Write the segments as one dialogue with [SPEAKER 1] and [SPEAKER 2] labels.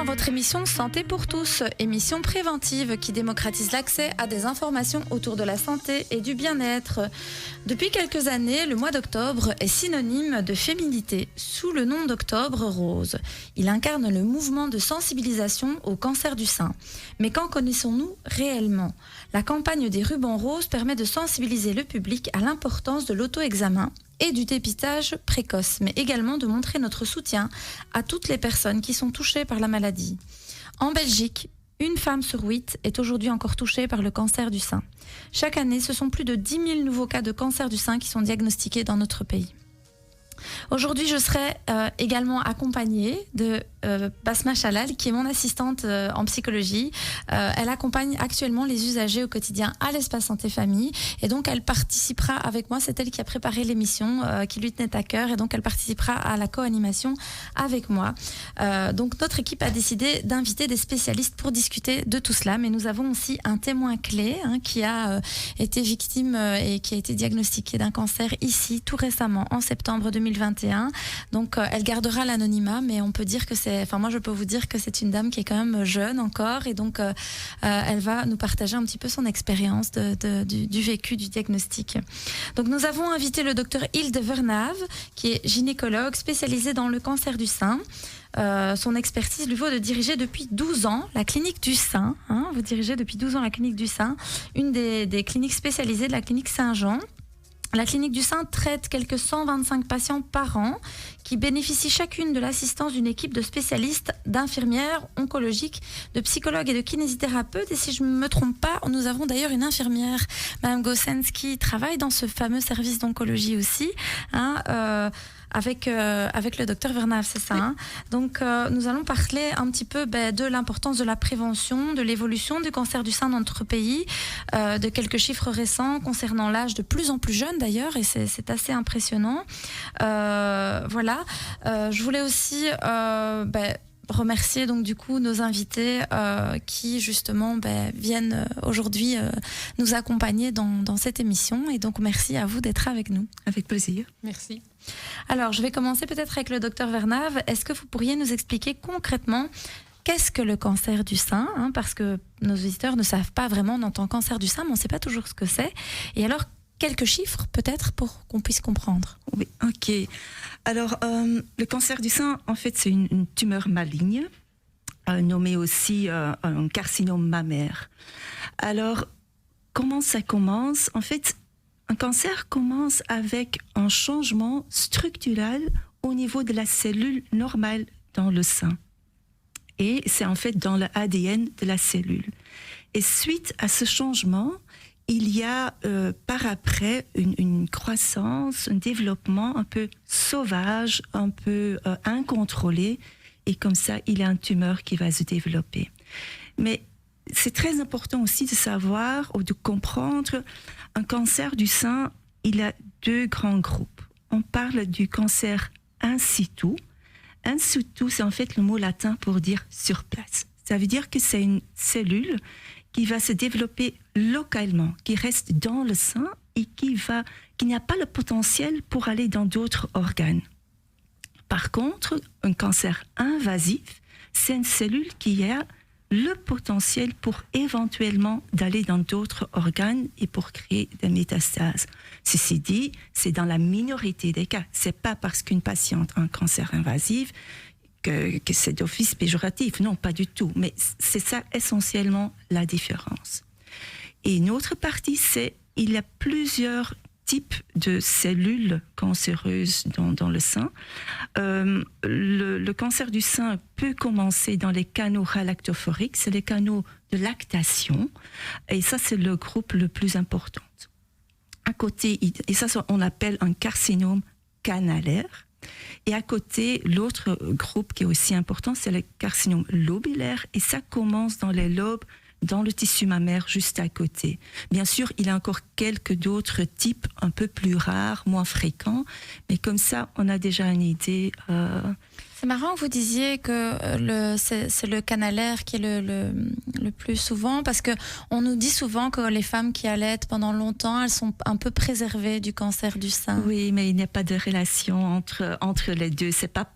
[SPEAKER 1] dans votre émission Santé pour tous, émission préventive qui démocratise l'accès à des informations autour de la santé et du bien-être. Depuis quelques années, le mois d'octobre est synonyme de féminité, sous le nom d'Octobre Rose. Il incarne le mouvement de sensibilisation au cancer du sein. Mais qu'en connaissons-nous réellement ? La campagne des rubans roses permet de sensibiliser le public à l'importance de l'auto-examen et du dépistage précoce, mais également de montrer notre soutien à toutes les personnes qui sont touchées par la maladie. En Belgique, une femme sur 8 est aujourd'hui encore touchée par le cancer du sein. Chaque année, ce sont plus de 10 000 nouveaux cas de cancer du sein qui sont diagnostiqués dans notre pays. Aujourd'hui, je serai également accompagnée de Basma Chalal, qui est mon assistante en psychologie. Elle accompagne actuellement les usagers au quotidien à l'espace santé famille. Et donc, elle participera avec moi. C'est elle qui a préparé l'émission, qui lui tenait à cœur. Et donc, elle participera à la co-animation avec moi. Donc, notre équipe a décidé d'inviter des spécialistes pour discuter de tout cela. Mais nous avons aussi un témoin clé qui a été victime et qui a été diagnostiqué d'un cancer ici, tout récemment, en septembre 2021. Donc, elle gardera l'anonymat, mais on peut dire que moi, je peux vous dire que c'est une dame qui est quand même jeune encore, et donc elle va nous partager un petit peu son expérience du vécu du diagnostic. Donc, nous avons invité le docteur Hilde Vernave, qui est gynécologue spécialisée dans le cancer du sein. Son expertise lui vaut de diriger depuis 12 ans la clinique du sein. Vous dirigez depuis 12 ans la clinique du sein, une des cliniques spécialisées de la clinique Saint-Jean. La clinique du sein traite quelques 125 patients par an qui bénéficient chacune de l'assistance d'une équipe de spécialistes, d'infirmières oncologiques, de psychologues et de kinésithérapeutes. Et si je ne me trompe pas, nous avons d'ailleurs une infirmière, Madame Gossens, qui travaille dans ce fameux service d'oncologie aussi, avec le docteur Vernave, c'est ça. Oui. Donc, nous allons parler un petit peu de l'importance de la prévention, de l'évolution du cancer du sein dans notre pays, de quelques chiffres récents concernant l'âge de plus en plus jeune d'ailleurs, et c'est assez impressionnant. Voilà. Je voulais aussi remercier donc du coup nos invités qui justement viennent aujourd'hui nous accompagner dans cette émission, et donc merci à vous d'être avec nous.
[SPEAKER 2] Avec plaisir.
[SPEAKER 1] Merci. Alors je vais commencer peut-être avec le docteur Vernave. Est-ce que vous pourriez nous expliquer concrètement qu'est-ce que le cancer du sein, parce que nos visiteurs ne savent pas vraiment, on entend cancer du sein mais on ne sait pas toujours ce que c'est, et alors quelques chiffres peut-être pour qu'on puisse comprendre.
[SPEAKER 2] Oui, ok. Alors, le cancer du sein, en fait, c'est une tumeur maligne, nommée aussi un carcinome mammaire. Alors, comment ça commence ? En fait, un cancer commence avec un changement structurel au niveau de la cellule normale dans le sein. Et c'est en fait dans l'ADN de la cellule. Et suite à ce changement, il y a par après une croissance, un développement un peu sauvage, un peu incontrôlé, et comme ça, il y a une tumeur qui va se développer. Mais c'est très important aussi de savoir ou de comprendre un cancer du sein, il y a deux grands groupes. On parle du cancer in situ. In situ, c'est en fait le mot latin pour dire sur place. Ça veut dire que c'est une cellule qui va se développer localement, qui reste dans le sein et qui n'a pas le potentiel pour aller dans d'autres organes. Par contre, un cancer invasif, c'est une cellule qui a le potentiel pour éventuellement d'aller dans d'autres organes et pour créer des métastases. Ceci dit, c'est dans la minorité des cas. C'est pas parce qu'une patiente a un cancer invasif que c'est d'office péjoratif. Non, pas du tout. Mais c'est ça essentiellement la différence. Et une autre partie, c'est il y a plusieurs types de cellules cancéreuses dans le sein. Le cancer du sein peut commencer dans les canaux galactophoriques, c'est les canaux de lactation. Et ça, c'est le groupe le plus important. À côté, et ça, on appelle un carcinome canalaire. Et à côté, l'autre groupe qui est aussi important, c'est le carcinome lobulaire. Et ça commence dans les lobes, dans le tissu mammaire, juste à côté. Bien sûr, il y a encore quelques d'autres types un peu plus rares, moins fréquents. Mais comme ça, on a déjà une idée.
[SPEAKER 1] C'est marrant que vous disiez que c'est le canalaire qui est le plus souvent, parce qu'on nous dit souvent que les femmes qui allaitent pendant longtemps, elles sont un peu préservées du cancer du sein.
[SPEAKER 2] Oui, mais il n'y a pas de relation entre les deux. C'est pas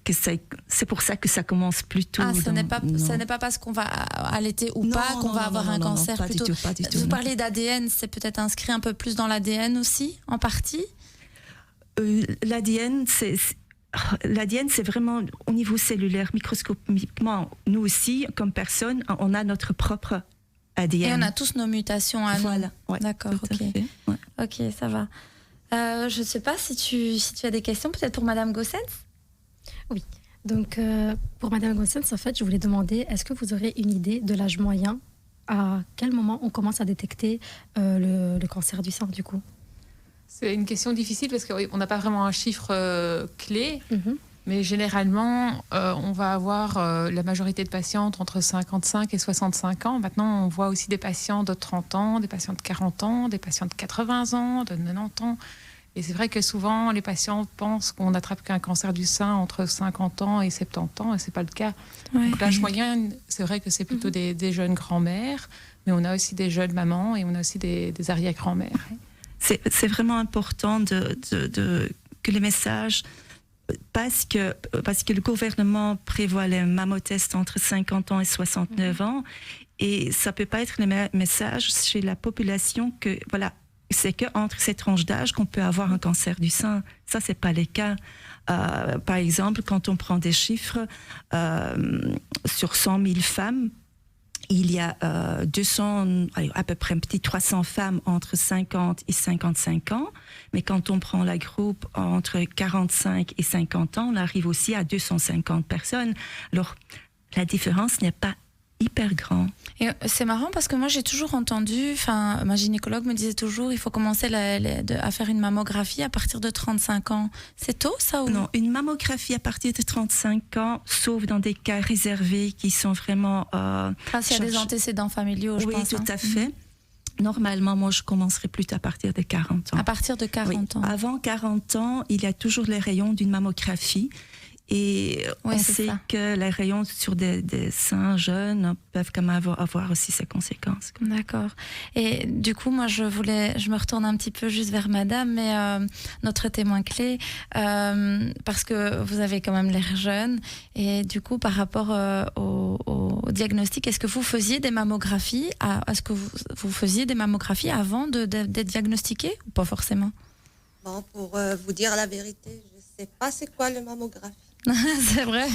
[SPEAKER 2] c'est pour ça que ça commence plus tôt.
[SPEAKER 1] Ah, ce n'est pas parce qu'on va allaiter ou pas qu'on va avoir un cancer
[SPEAKER 2] pas
[SPEAKER 1] plutôt.
[SPEAKER 2] Du tout, pas du tout.
[SPEAKER 1] Vous parlez d'ADN, c'est peut-être inscrit un peu plus dans l'ADN aussi, en partie?
[SPEAKER 2] L'ADN, c'est vraiment au niveau cellulaire, microscopiquement. Nous aussi, comme personne, on a notre propre ADN.
[SPEAKER 1] Et on a tous nos mutations à nous.
[SPEAKER 2] Voilà. Ouais,
[SPEAKER 1] d'accord, ok.
[SPEAKER 2] Ouais.
[SPEAKER 1] Ok, ça va. Je ne sais pas si tu as des questions, peut-être pour Madame Gossens?
[SPEAKER 3] Oui. Donc, pour Madame Gossens, en fait, je voulais demander, est-ce que vous aurez une idée de l'âge moyen? À quel moment on commence à détecter le cancer du sein, du coup?
[SPEAKER 4] C'est une question difficile parce qu'on n'a pas vraiment un chiffre clé. Mais généralement, on va avoir la majorité de patientes entre 55 et 65 ans. Maintenant, on voit aussi des patients de 30 ans, des patients de 40 ans, des patients de 80 ans, de 90 ans. Et c'est vrai que souvent, les patients pensent qu'on n'attrape qu'un cancer du sein entre 50 ans et 70 ans, et ce n'est pas le cas.
[SPEAKER 1] Ouais.
[SPEAKER 4] Donc, l'âge moyen, c'est vrai que c'est plutôt des jeunes grands-mères, mais on a aussi des jeunes mamans et on a aussi des arrière-grands-mères.
[SPEAKER 2] C'est vraiment important que les messages... Parce que le gouvernement prévoit les mammotests entre 50 ans et 69 ans, et ça peut pas être le message chez la population que voilà, c'est que entre ces tranches d'âge qu'on peut avoir un cancer du sein. Ça, c'est pas le cas. Par exemple, quand on prend des chiffres sur 100 000 femmes, il y a à peu près 300 femmes entre 50 et 55 ans. Mais quand on prend la groupe entre 45 et 50 ans, on arrive aussi à 250 personnes. Alors, la différence n'est pas hyper grande.
[SPEAKER 1] Et c'est marrant parce que moi, j'ai toujours entendu, ma gynécologue me disait toujours, il faut commencer à faire une mammographie à partir de 35 ans. C'est tôt, ça? Ou...
[SPEAKER 2] Non, une mammographie à partir de 35 ans, sauf dans des cas réservés qui sont vraiment...
[SPEAKER 1] s'il y a des antécédents familiaux, je pense.
[SPEAKER 2] Oui, tout à fait. Normalement, moi, je commencerai plutôt à partir de 40 ans.
[SPEAKER 1] À partir de 40 ans.
[SPEAKER 2] Avant 40 ans, il y a toujours les rayons d'une mammographie. Et on sait que les rayons sur des seins jeunes peuvent quand même avoir aussi ses conséquences.
[SPEAKER 1] D'accord. Et du coup, moi, je me retourne un petit peu juste vers Madame, mais notre témoin clé, parce que vous avez quand même l'air jeune. Et du coup, par rapport au diagnostic, est-ce que vous faisiez des mammographies Est-ce que vous faisiez des mammographies avant d'être diagnostiqué ou pas forcément?
[SPEAKER 5] Bon, pour vous dire la vérité, je ne sais pas c'est quoi le mammographie.
[SPEAKER 1] C'est vrai.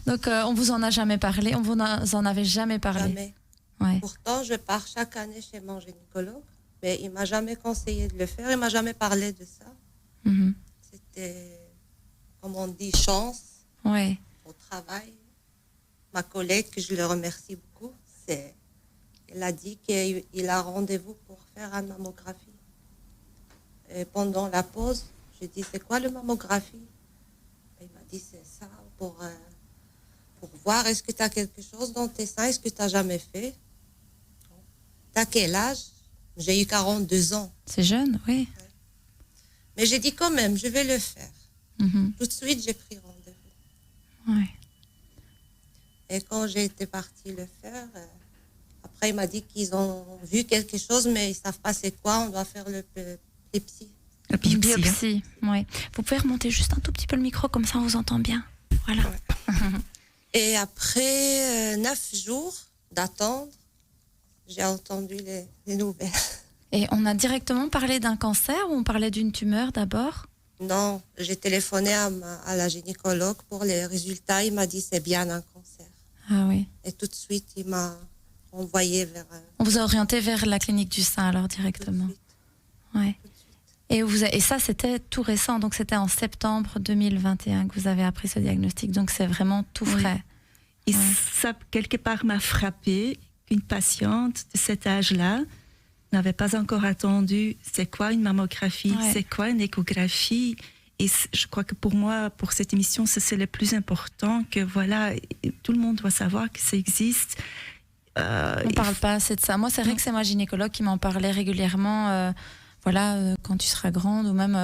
[SPEAKER 1] Donc, on vous en a jamais parlé. On vous en avait jamais parlé.
[SPEAKER 5] Jamais.
[SPEAKER 1] Ouais.
[SPEAKER 5] Pourtant, je pars chaque année chez mon gynécologue, mais il m'a jamais conseillé de le faire. Il m'a jamais parlé de ça. C'était, comme on dit, chance au travail. Ma collègue, que je le remercie beaucoup, elle a dit qu'il a rendez-vous pour faire une mammographie. Et pendant la pause, j'ai dit, c'est quoi le mammographie? Il m'a dit, c'est ça, pour voir est-ce que tu as quelque chose dans tes seins, est-ce que tu n'as jamais fait. T'as quel âge? J'ai eu 42 ans.
[SPEAKER 1] C'est jeune, oui.
[SPEAKER 5] Mais j'ai dit quand même, je vais le faire. Tout de suite, j'ai pris rendez-vous.
[SPEAKER 1] Ouais.
[SPEAKER 5] Et quand j'ai été partie le faire, après, il m'a dit qu'ils ont vu quelque chose, mais ils ne savent pas c'est quoi, on doit faire le biopsie.
[SPEAKER 1] Une biopsie, oui. Vous pouvez remonter juste un tout petit peu le micro, comme ça on vous entend bien. Voilà.
[SPEAKER 5] Ouais. Et après 9 jours d'attendre, j'ai entendu les nouvelles.
[SPEAKER 1] Et on a directement parlé d'un cancer ou on parlait d'une tumeur d'abord?
[SPEAKER 5] Non, j'ai téléphoné à la gynécologue pour les résultats. Il m'a dit c'est bien un cancer.
[SPEAKER 1] Ah oui.
[SPEAKER 5] Et tout de suite, il m'a envoyé vers...
[SPEAKER 1] On vous a orienté vers la clinique du sein alors directement? Ouais. Et ça, c'était tout récent, donc c'était en septembre 2021 que vous avez appris ce diagnostic, donc c'est vraiment tout frais.
[SPEAKER 2] Et ça, quelque part, m'a frappé qu'une patiente de cet âge-là n'avait pas encore attendu c'est quoi une mammographie, c'est quoi une échographie. Et je crois que pour moi, pour cette émission, c'est le plus important, que voilà, tout le monde doit savoir que ça existe.
[SPEAKER 1] On ne parle pas assez de ça. Moi, c'est vrai que c'est ma gynécologue qui m'en parlait régulièrement. Quand tu seras grande, ou même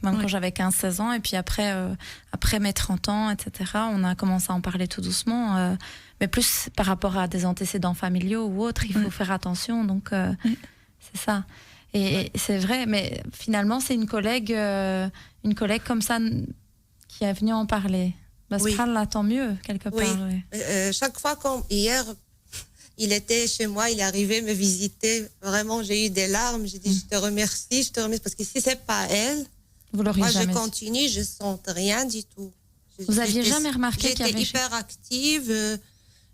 [SPEAKER 1] quand j'avais 15-16 ans, et puis après mes 30 ans, etc., on a commencé à en parler tout doucement, mais plus par rapport à des antécédents familiaux ou autres, il faut faire attention, donc c'est ça. Et c'est vrai, mais finalement, c'est une collègue comme ça qui est venue en parler. Mastral, là, tant mieux, quelque part.
[SPEAKER 5] Oui. Chaque fois, hier, il était chez moi, il est arrivé me visiter. Vraiment, j'ai eu des larmes. J'ai dit, je te remercie, parce que si c'est pas elle, moi, je continue, je sens rien du tout.
[SPEAKER 1] Vous aviez jamais remarqué qu'il y avait...
[SPEAKER 5] J'étais hyper active,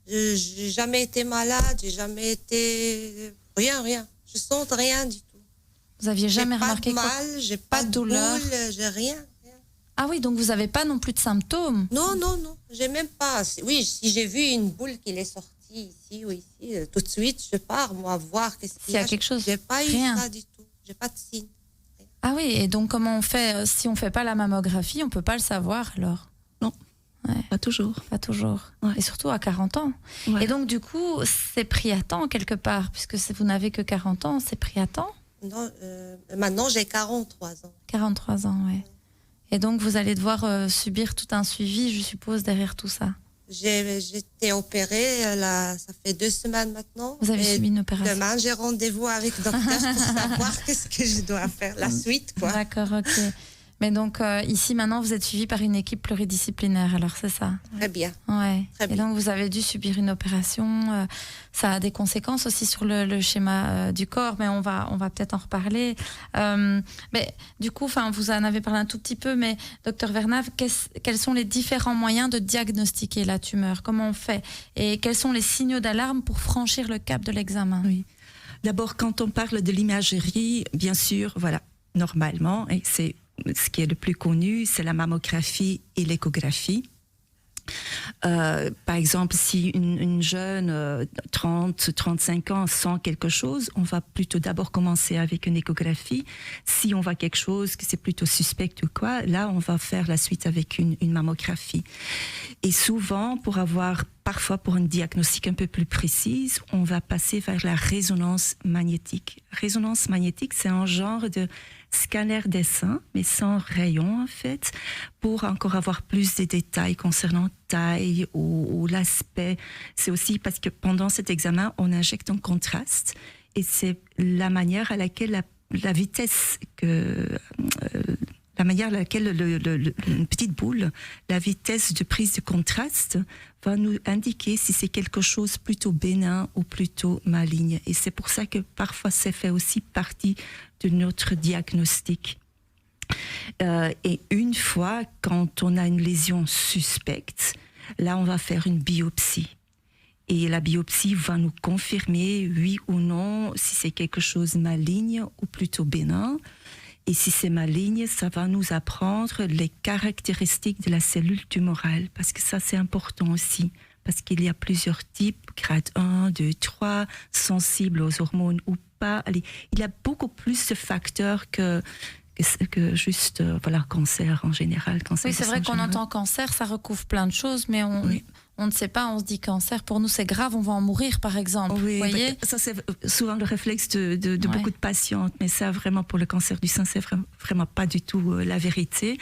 [SPEAKER 5] j'ai jamais été malade, j'ai jamais été... Rien. Je sens rien du tout.
[SPEAKER 1] Vous aviez jamais remarqué
[SPEAKER 5] quoi? J'ai pas de douleur, j'ai rien.
[SPEAKER 1] Ah oui, donc vous n'avez pas non plus de symptômes?
[SPEAKER 5] Non, j'ai même pas. Oui, si j'ai vu une boule qui est sortie ici ou ici, tout de suite, je pars, moi, voir qu'est-ce qu'il y a.
[SPEAKER 1] Quelque chose.
[SPEAKER 5] J'ai pas eu ça du tout. J'ai pas de signe.
[SPEAKER 1] Ah oui, et donc comment on fait? Si on fait pas la mammographie, on peut pas le savoir alors?
[SPEAKER 2] Non, pas toujours.
[SPEAKER 1] Pas toujours. Ouais. Et surtout à 40 ans. Ouais. Et donc du coup, c'est pris à temps quelque part, puisque vous n'avez que 40 ans, c'est pris à temps?
[SPEAKER 5] Non, maintenant j'ai 43 ans.
[SPEAKER 1] 43 ans, oui. Et donc vous allez devoir subir tout un suivi, je suppose, derrière tout ça.
[SPEAKER 5] J'ai été opérée, ça fait 2 semaines maintenant.
[SPEAKER 1] Vous avez subi une opération.
[SPEAKER 5] Demain, j'ai rendez-vous avec le docteur pour savoir qu'est-ce que je dois faire, la suite, quoi.
[SPEAKER 1] D'accord, ok. Mais donc, ici, maintenant, vous êtes suivi par une équipe pluridisciplinaire, alors c'est ça?
[SPEAKER 5] Très bien.
[SPEAKER 1] Ouais.
[SPEAKER 5] Très bien.
[SPEAKER 1] Et donc, vous avez dû subir une opération. Ça a des conséquences aussi sur le schéma du corps, mais on va peut-être en reparler. Mais du coup, vous en avez parlé un tout petit peu, mais docteur Vernave, quels sont les différents moyens de diagnostiquer la tumeur? Comment on fait? Et quels sont les signaux d'alarme pour franchir le cap de l'examen?
[SPEAKER 2] Oui. D'abord, quand on parle de l'imagerie, bien sûr, voilà, normalement, et c'est ce qui est le plus connu, c'est la mammographie et l'échographie. Par exemple, si une jeune 30-35 ans sent quelque chose, on va plutôt d'abord commencer avec une échographie. Si on voit quelque chose que c'est plutôt suspect ou quoi, là on va faire la suite avec une mammographie. Et souvent, parfois pour un diagnostic un peu plus précis, on va passer vers la résonance magnétique. Résonance magnétique, c'est un genre de scanner des seins, mais sans rayon en fait, pour encore avoir plus de détails concernant taille ou l'aspect. C'est aussi parce que pendant cet examen, on injecte un contraste et c'est la manière à laquelle la vitesse la manière à laquelle une petite boule, la vitesse de prise de contraste va nous indiquer si c'est quelque chose plutôt bénin ou plutôt maligne. Et c'est pour ça que parfois ça fait aussi partie de notre diagnostic. Et une fois, quand on a une lésion suspecte, là on va faire une biopsie. Et la biopsie va nous confirmer, oui ou non, si c'est quelque chose maligne ou plutôt bénin. Et si c'est maligne, ça va nous apprendre les caractéristiques de la cellule tumorale, parce que ça c'est important aussi, parce qu'il y a plusieurs types, grade 1, 2, 3, sensibles aux hormones ou pas. Allez, il y a beaucoup plus de facteurs que juste cancer en général.
[SPEAKER 1] Oui, c'est vrai qu'on entend cancer, ça recouvre plein de choses, mais on ne sait pas, on se dit cancer, pour nous c'est grave, on va en mourir par exemple.
[SPEAKER 2] Oui,
[SPEAKER 1] vous voyez,
[SPEAKER 2] ça c'est souvent le réflexe de beaucoup de patientes, mais ça vraiment pour le cancer du sein, c'est vraiment pas du tout la vérité.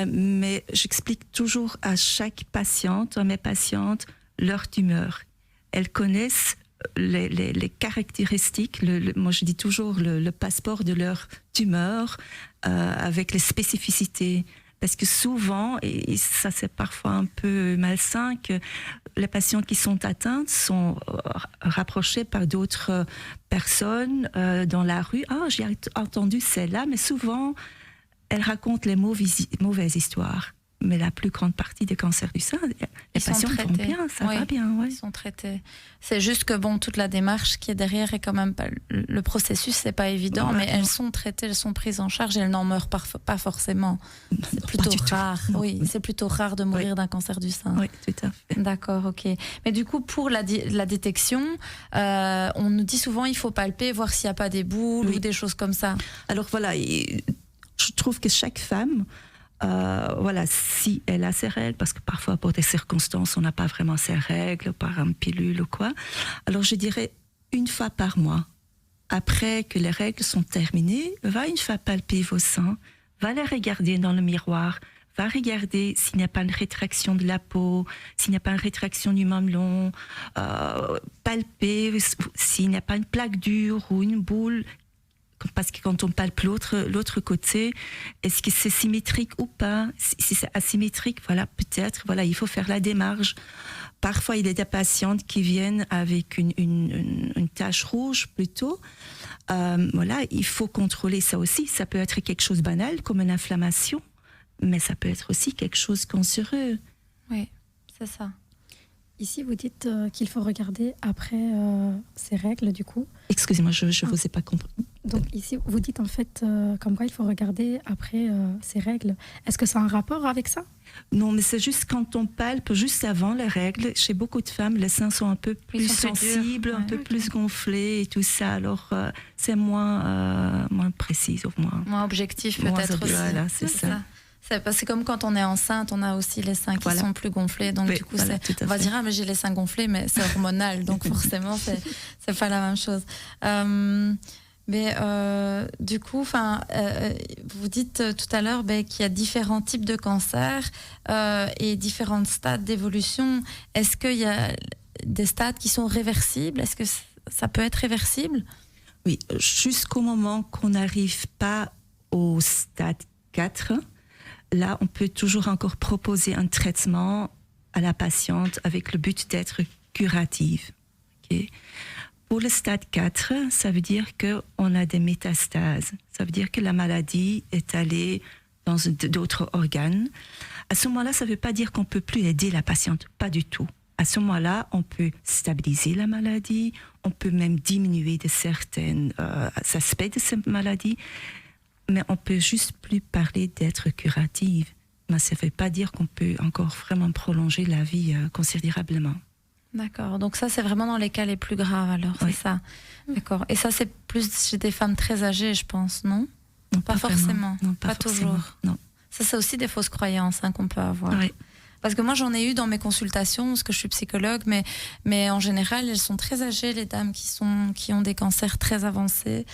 [SPEAKER 2] Mais j'explique toujours à chaque patiente, à mes patientes, leur tumeur. Elles connaissent les caractéristiques, moi je dis toujours le passeport de leur tumeur avec les spécificités. Parce que souvent, et ça c'est parfois un peu malsain, que les patientes qui sont atteintes sont rapprochées par d'autres personnes dans la rue. « Ah, j'ai entendu celle-là », mais souvent, elles racontent les mauvaises histoires. Mais la plus grande partie des cancers du sein, les patients vont bien, ça va bien. Ouais.
[SPEAKER 1] Ils sont traités. C'est juste que toute la démarche qui est derrière est quand même pas... Le processus, c'est pas évident, mais elles sont traitées, elles sont prises en charge et elles n'en meurent pas forcément. C'est plutôt rare. C'est plutôt rare de mourir d'un cancer du sein.
[SPEAKER 2] Oui, tout à fait.
[SPEAKER 1] D'accord, ok. Mais du coup, pour la détection, on nous dit souvent il faut palper, voir s'il n'y a pas des boules ou des choses comme ça.
[SPEAKER 2] Alors voilà, je trouve que chaque femme... si elle a ses règles, parce que parfois pour des circonstances on n'a pas vraiment ses règles, par une pilule ou quoi, alors je dirais une fois par mois, après que les règles sont terminées, va une fois palper vos seins, va les regarder dans le miroir, va regarder s'il n'y a pas une rétraction de la peau, s'il n'y a pas une rétraction du mamelon, palper s'il n'y a pas une plaque dure ou une boule. parce que quand on palpe l'autre côté, est-ce que c'est symétrique ou pas? Si c'est asymétrique, voilà, peut-être, voilà, il faut faire la démarche. Parfois, il y a des patientes qui viennent avec une tache rouge plutôt. Voilà, il faut contrôler ça aussi. Ça peut être quelque chose de banal, comme une inflammation, mais ça peut être aussi quelque chose de cancéreux.
[SPEAKER 1] Oui, c'est ça.
[SPEAKER 3] Ici, vous dites qu'il faut regarder après ces règles, du coup.
[SPEAKER 2] Excusez-moi, je ne vous ai pas compris.
[SPEAKER 3] Donc ici, vous dites en fait comme quoi il faut regarder après ces règles. Est-ce que ça a un rapport avec ça?
[SPEAKER 2] Non, mais c'est juste quand on palpe, juste avant les règles, chez beaucoup de femmes, les seins sont un peu plus sensibles, un peu plus gonflés et tout ça. Alors, c'est moins précis, ou moins
[SPEAKER 1] objectif peut-être aussi.
[SPEAKER 2] Voilà, c'est ça.
[SPEAKER 1] C'est comme quand on est enceinte, on a aussi les seins qui sont plus gonflés. Donc du coup, on va dire, ah, mais j'ai les seins gonflés, mais c'est hormonal. Donc forcément, c'est pas la même chose. Mais du coup, vous dites tout à l'heure qu'il y a différents types de cancers et différents stades d'évolution. Est-ce qu'il y a des stades qui sont réversibles? Est-ce que ça peut être réversible?
[SPEAKER 2] Oui, jusqu'au moment qu'on n'arrive pas au stade 4, là, on peut toujours encore proposer un traitement à la patiente avec le but d'être curative. Okay. Pour le stade 4, ça veut dire qu'on a des métastases. Ça veut dire que la maladie est allée dans d'autres organes. À ce moment-là, ça ne veut pas dire qu'on ne peut plus aider la patiente. Pas du tout. À ce moment-là, on peut stabiliser la maladie, on peut même diminuer de certains aspects de cette maladie, mais on ne peut juste plus parler d'être curative. Mais ça ne veut pas dire qu'on peut encore vraiment prolonger la vie considérablement.
[SPEAKER 1] D'accord, donc ça c'est vraiment dans les cas les plus graves alors, oui. C'est ça. D'accord. Et ça c'est plus chez des femmes très âgées, je pense, non?
[SPEAKER 2] Non,
[SPEAKER 1] pas forcément.
[SPEAKER 2] Non,
[SPEAKER 1] pas
[SPEAKER 2] forcément.
[SPEAKER 1] Toujours.
[SPEAKER 2] Non.
[SPEAKER 1] Ça c'est aussi des fausses croyances qu'on peut avoir.
[SPEAKER 2] Oui.
[SPEAKER 1] Parce que moi j'en ai eu dans mes consultations, parce que je suis psychologue, mais en général elles sont très âgées, les dames qui ont des cancers très avancés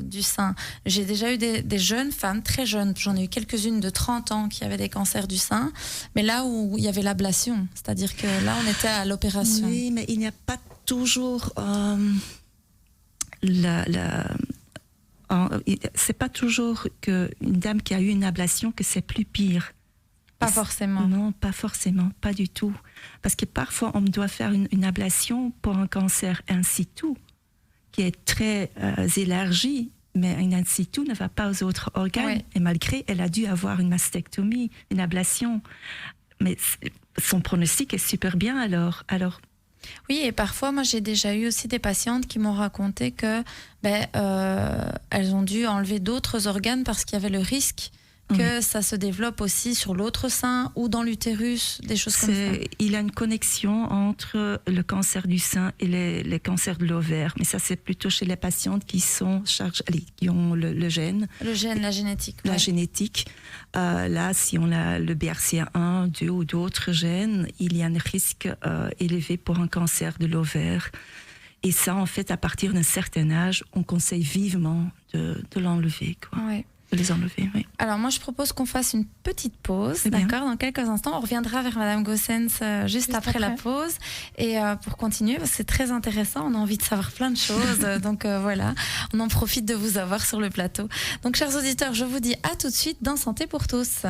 [SPEAKER 1] du sein. J'ai déjà eu des jeunes femmes, très jeunes, j'en ai eu quelques-unes de 30 ans qui avaient des cancers du sein, mais là où il y avait l'ablation, c'est-à-dire que là on était à l'opération.
[SPEAKER 2] Oui, mais il n'y a pas toujours c'est pas toujours qu'une dame qui a eu une ablation que c'est plus pire.
[SPEAKER 1] Pas forcément.
[SPEAKER 2] Non, pas forcément, pas du tout. Parce que parfois, on doit faire une ablation pour un cancer in situ, qui est très élargi, mais un in situ ne va pas aux autres organes. Oui. Et malgré, elle a dû avoir une mastectomie, une ablation. Mais son pronostic est super bien alors.
[SPEAKER 1] Oui, et parfois, moi, j'ai déjà eu aussi des patientes qui m'ont raconté que elles ont dû enlever d'autres organes parce qu'il y avait le risque que ça se développe aussi sur l'autre sein ou dans l'utérus, des choses comme ça.
[SPEAKER 2] Il y a une connexion entre le cancer du sein et les cancers de l'ovaire, mais ça c'est plutôt chez les patientes qui ont le gène.
[SPEAKER 1] Le gène, la génétique.
[SPEAKER 2] La génétique. Là, si on a le BRCA1, 2 ou d'autres gènes, il y a un risque élevé pour un cancer de l'ovaire. Et ça, en fait, à partir d'un certain âge, on conseille vivement de l'enlever, quoi.
[SPEAKER 1] Oui.
[SPEAKER 2] Les enlever, oui.
[SPEAKER 1] Alors moi je propose qu'on fasse une petite pause, d'accord, dans quelques instants. On reviendra vers Madame Goossens juste après la pause et pour continuer, parce que c'est très intéressant, on a envie de savoir plein de choses, donc voilà, on en profite de vous avoir sur le plateau. Donc chers auditeurs, je vous dis à tout de suite dans Santé pour tous.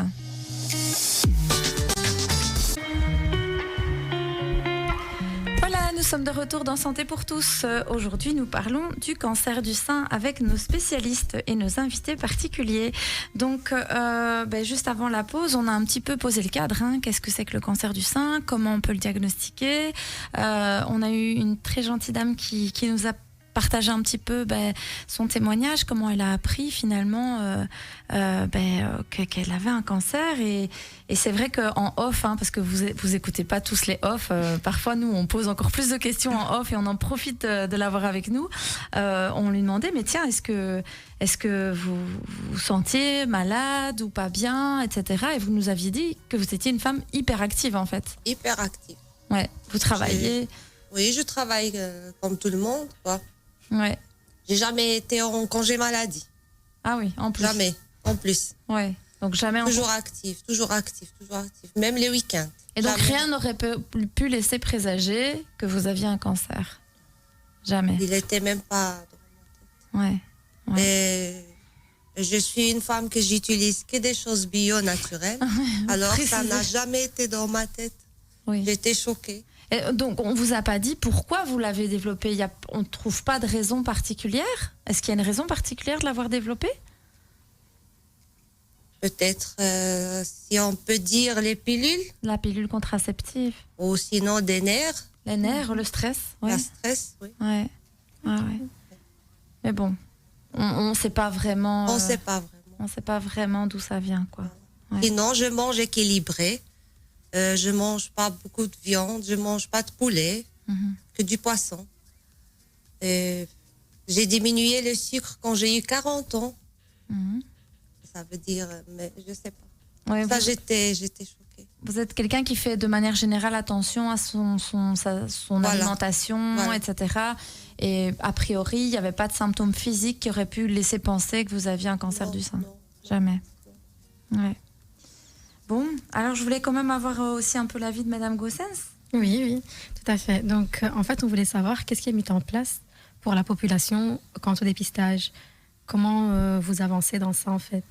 [SPEAKER 1] Nous sommes de retour dans Santé pour tous. Aujourd'hui, nous parlons du cancer du sein avec nos spécialistes et nos invités particuliers. Donc, juste avant la pause, on a un petit peu posé le cadre. Qu'est-ce que c'est que le cancer du sein? Comment on peut le diagnostiquer? On a eu une très gentille dame qui nous a partagé un petit peu son témoignage, comment elle a appris finalement qu'elle avait un cancer. Et c'est vrai qu'en off, parce que vous écoutez pas tous les off, parfois nous on pose encore plus de questions en off et on en profite de l'avoir avec nous. On lui demandait, mais tiens, est-ce que vous vous sentiez malade ou pas bien, etc. Et vous nous aviez dit que vous étiez une femme hyper active en fait.
[SPEAKER 5] Hyper active.
[SPEAKER 1] Ouais, vous travaillez.
[SPEAKER 5] Oui, je travaille comme tout le monde, quoi.
[SPEAKER 1] Ouais.
[SPEAKER 5] J'ai jamais été en congé maladie.
[SPEAKER 1] Ah oui, en plus.
[SPEAKER 5] Jamais, en plus.
[SPEAKER 1] Ouais. Donc jamais.
[SPEAKER 5] Toujours active. Même les week-ends.
[SPEAKER 1] Et donc rien n'aurait pu laisser présager que vous aviez un cancer. Jamais.
[SPEAKER 5] Il était même pas.
[SPEAKER 1] Ouais.
[SPEAKER 5] Et je suis une femme que j'utilise que des choses bio naturelles. Alors, ça n'a jamais été dans ma tête. Oui. J'étais choquée.
[SPEAKER 1] Et donc, on ne vous a pas dit pourquoi vous l'avez développé. On ne trouve pas de raison particulière. Est-ce qu'il y a une raison particulière de l'avoir développé?
[SPEAKER 5] Peut-être, si on peut dire, les pilules.
[SPEAKER 1] La pilule contraceptive.
[SPEAKER 5] Ou sinon des nerfs.
[SPEAKER 1] Les nerfs, le stress.
[SPEAKER 5] Le stress, oui.
[SPEAKER 1] Ouais. Mais bon, on ne sait pas vraiment.
[SPEAKER 5] On ne sait pas vraiment.
[SPEAKER 1] On ne sait pas vraiment d'où ça vient, quoi.
[SPEAKER 5] Ouais. Sinon, je mange équilibré. Je ne mange pas beaucoup de viande. Je ne mange pas de poulet. Que du poisson. Et j'ai diminué le sucre quand j'ai eu 40 ans. Ça veut dire, mais je ne sais pas. Ouais, j'étais choquée.
[SPEAKER 1] Vous êtes quelqu'un qui fait de manière générale attention à son alimentation, etc. Et a priori, il n'y avait pas de symptômes physiques qui auraient pu laisser penser que vous aviez un cancer du sein. Non. Jamais. Ouais. Bon, alors je voulais quand même avoir aussi un peu l'avis de Madame Goossens.
[SPEAKER 3] Oui, tout à fait. Donc, en fait, on voulait savoir qu'est-ce qui est mis en place pour la population quant au dépistage. Comment vous avancez dans ça, en fait?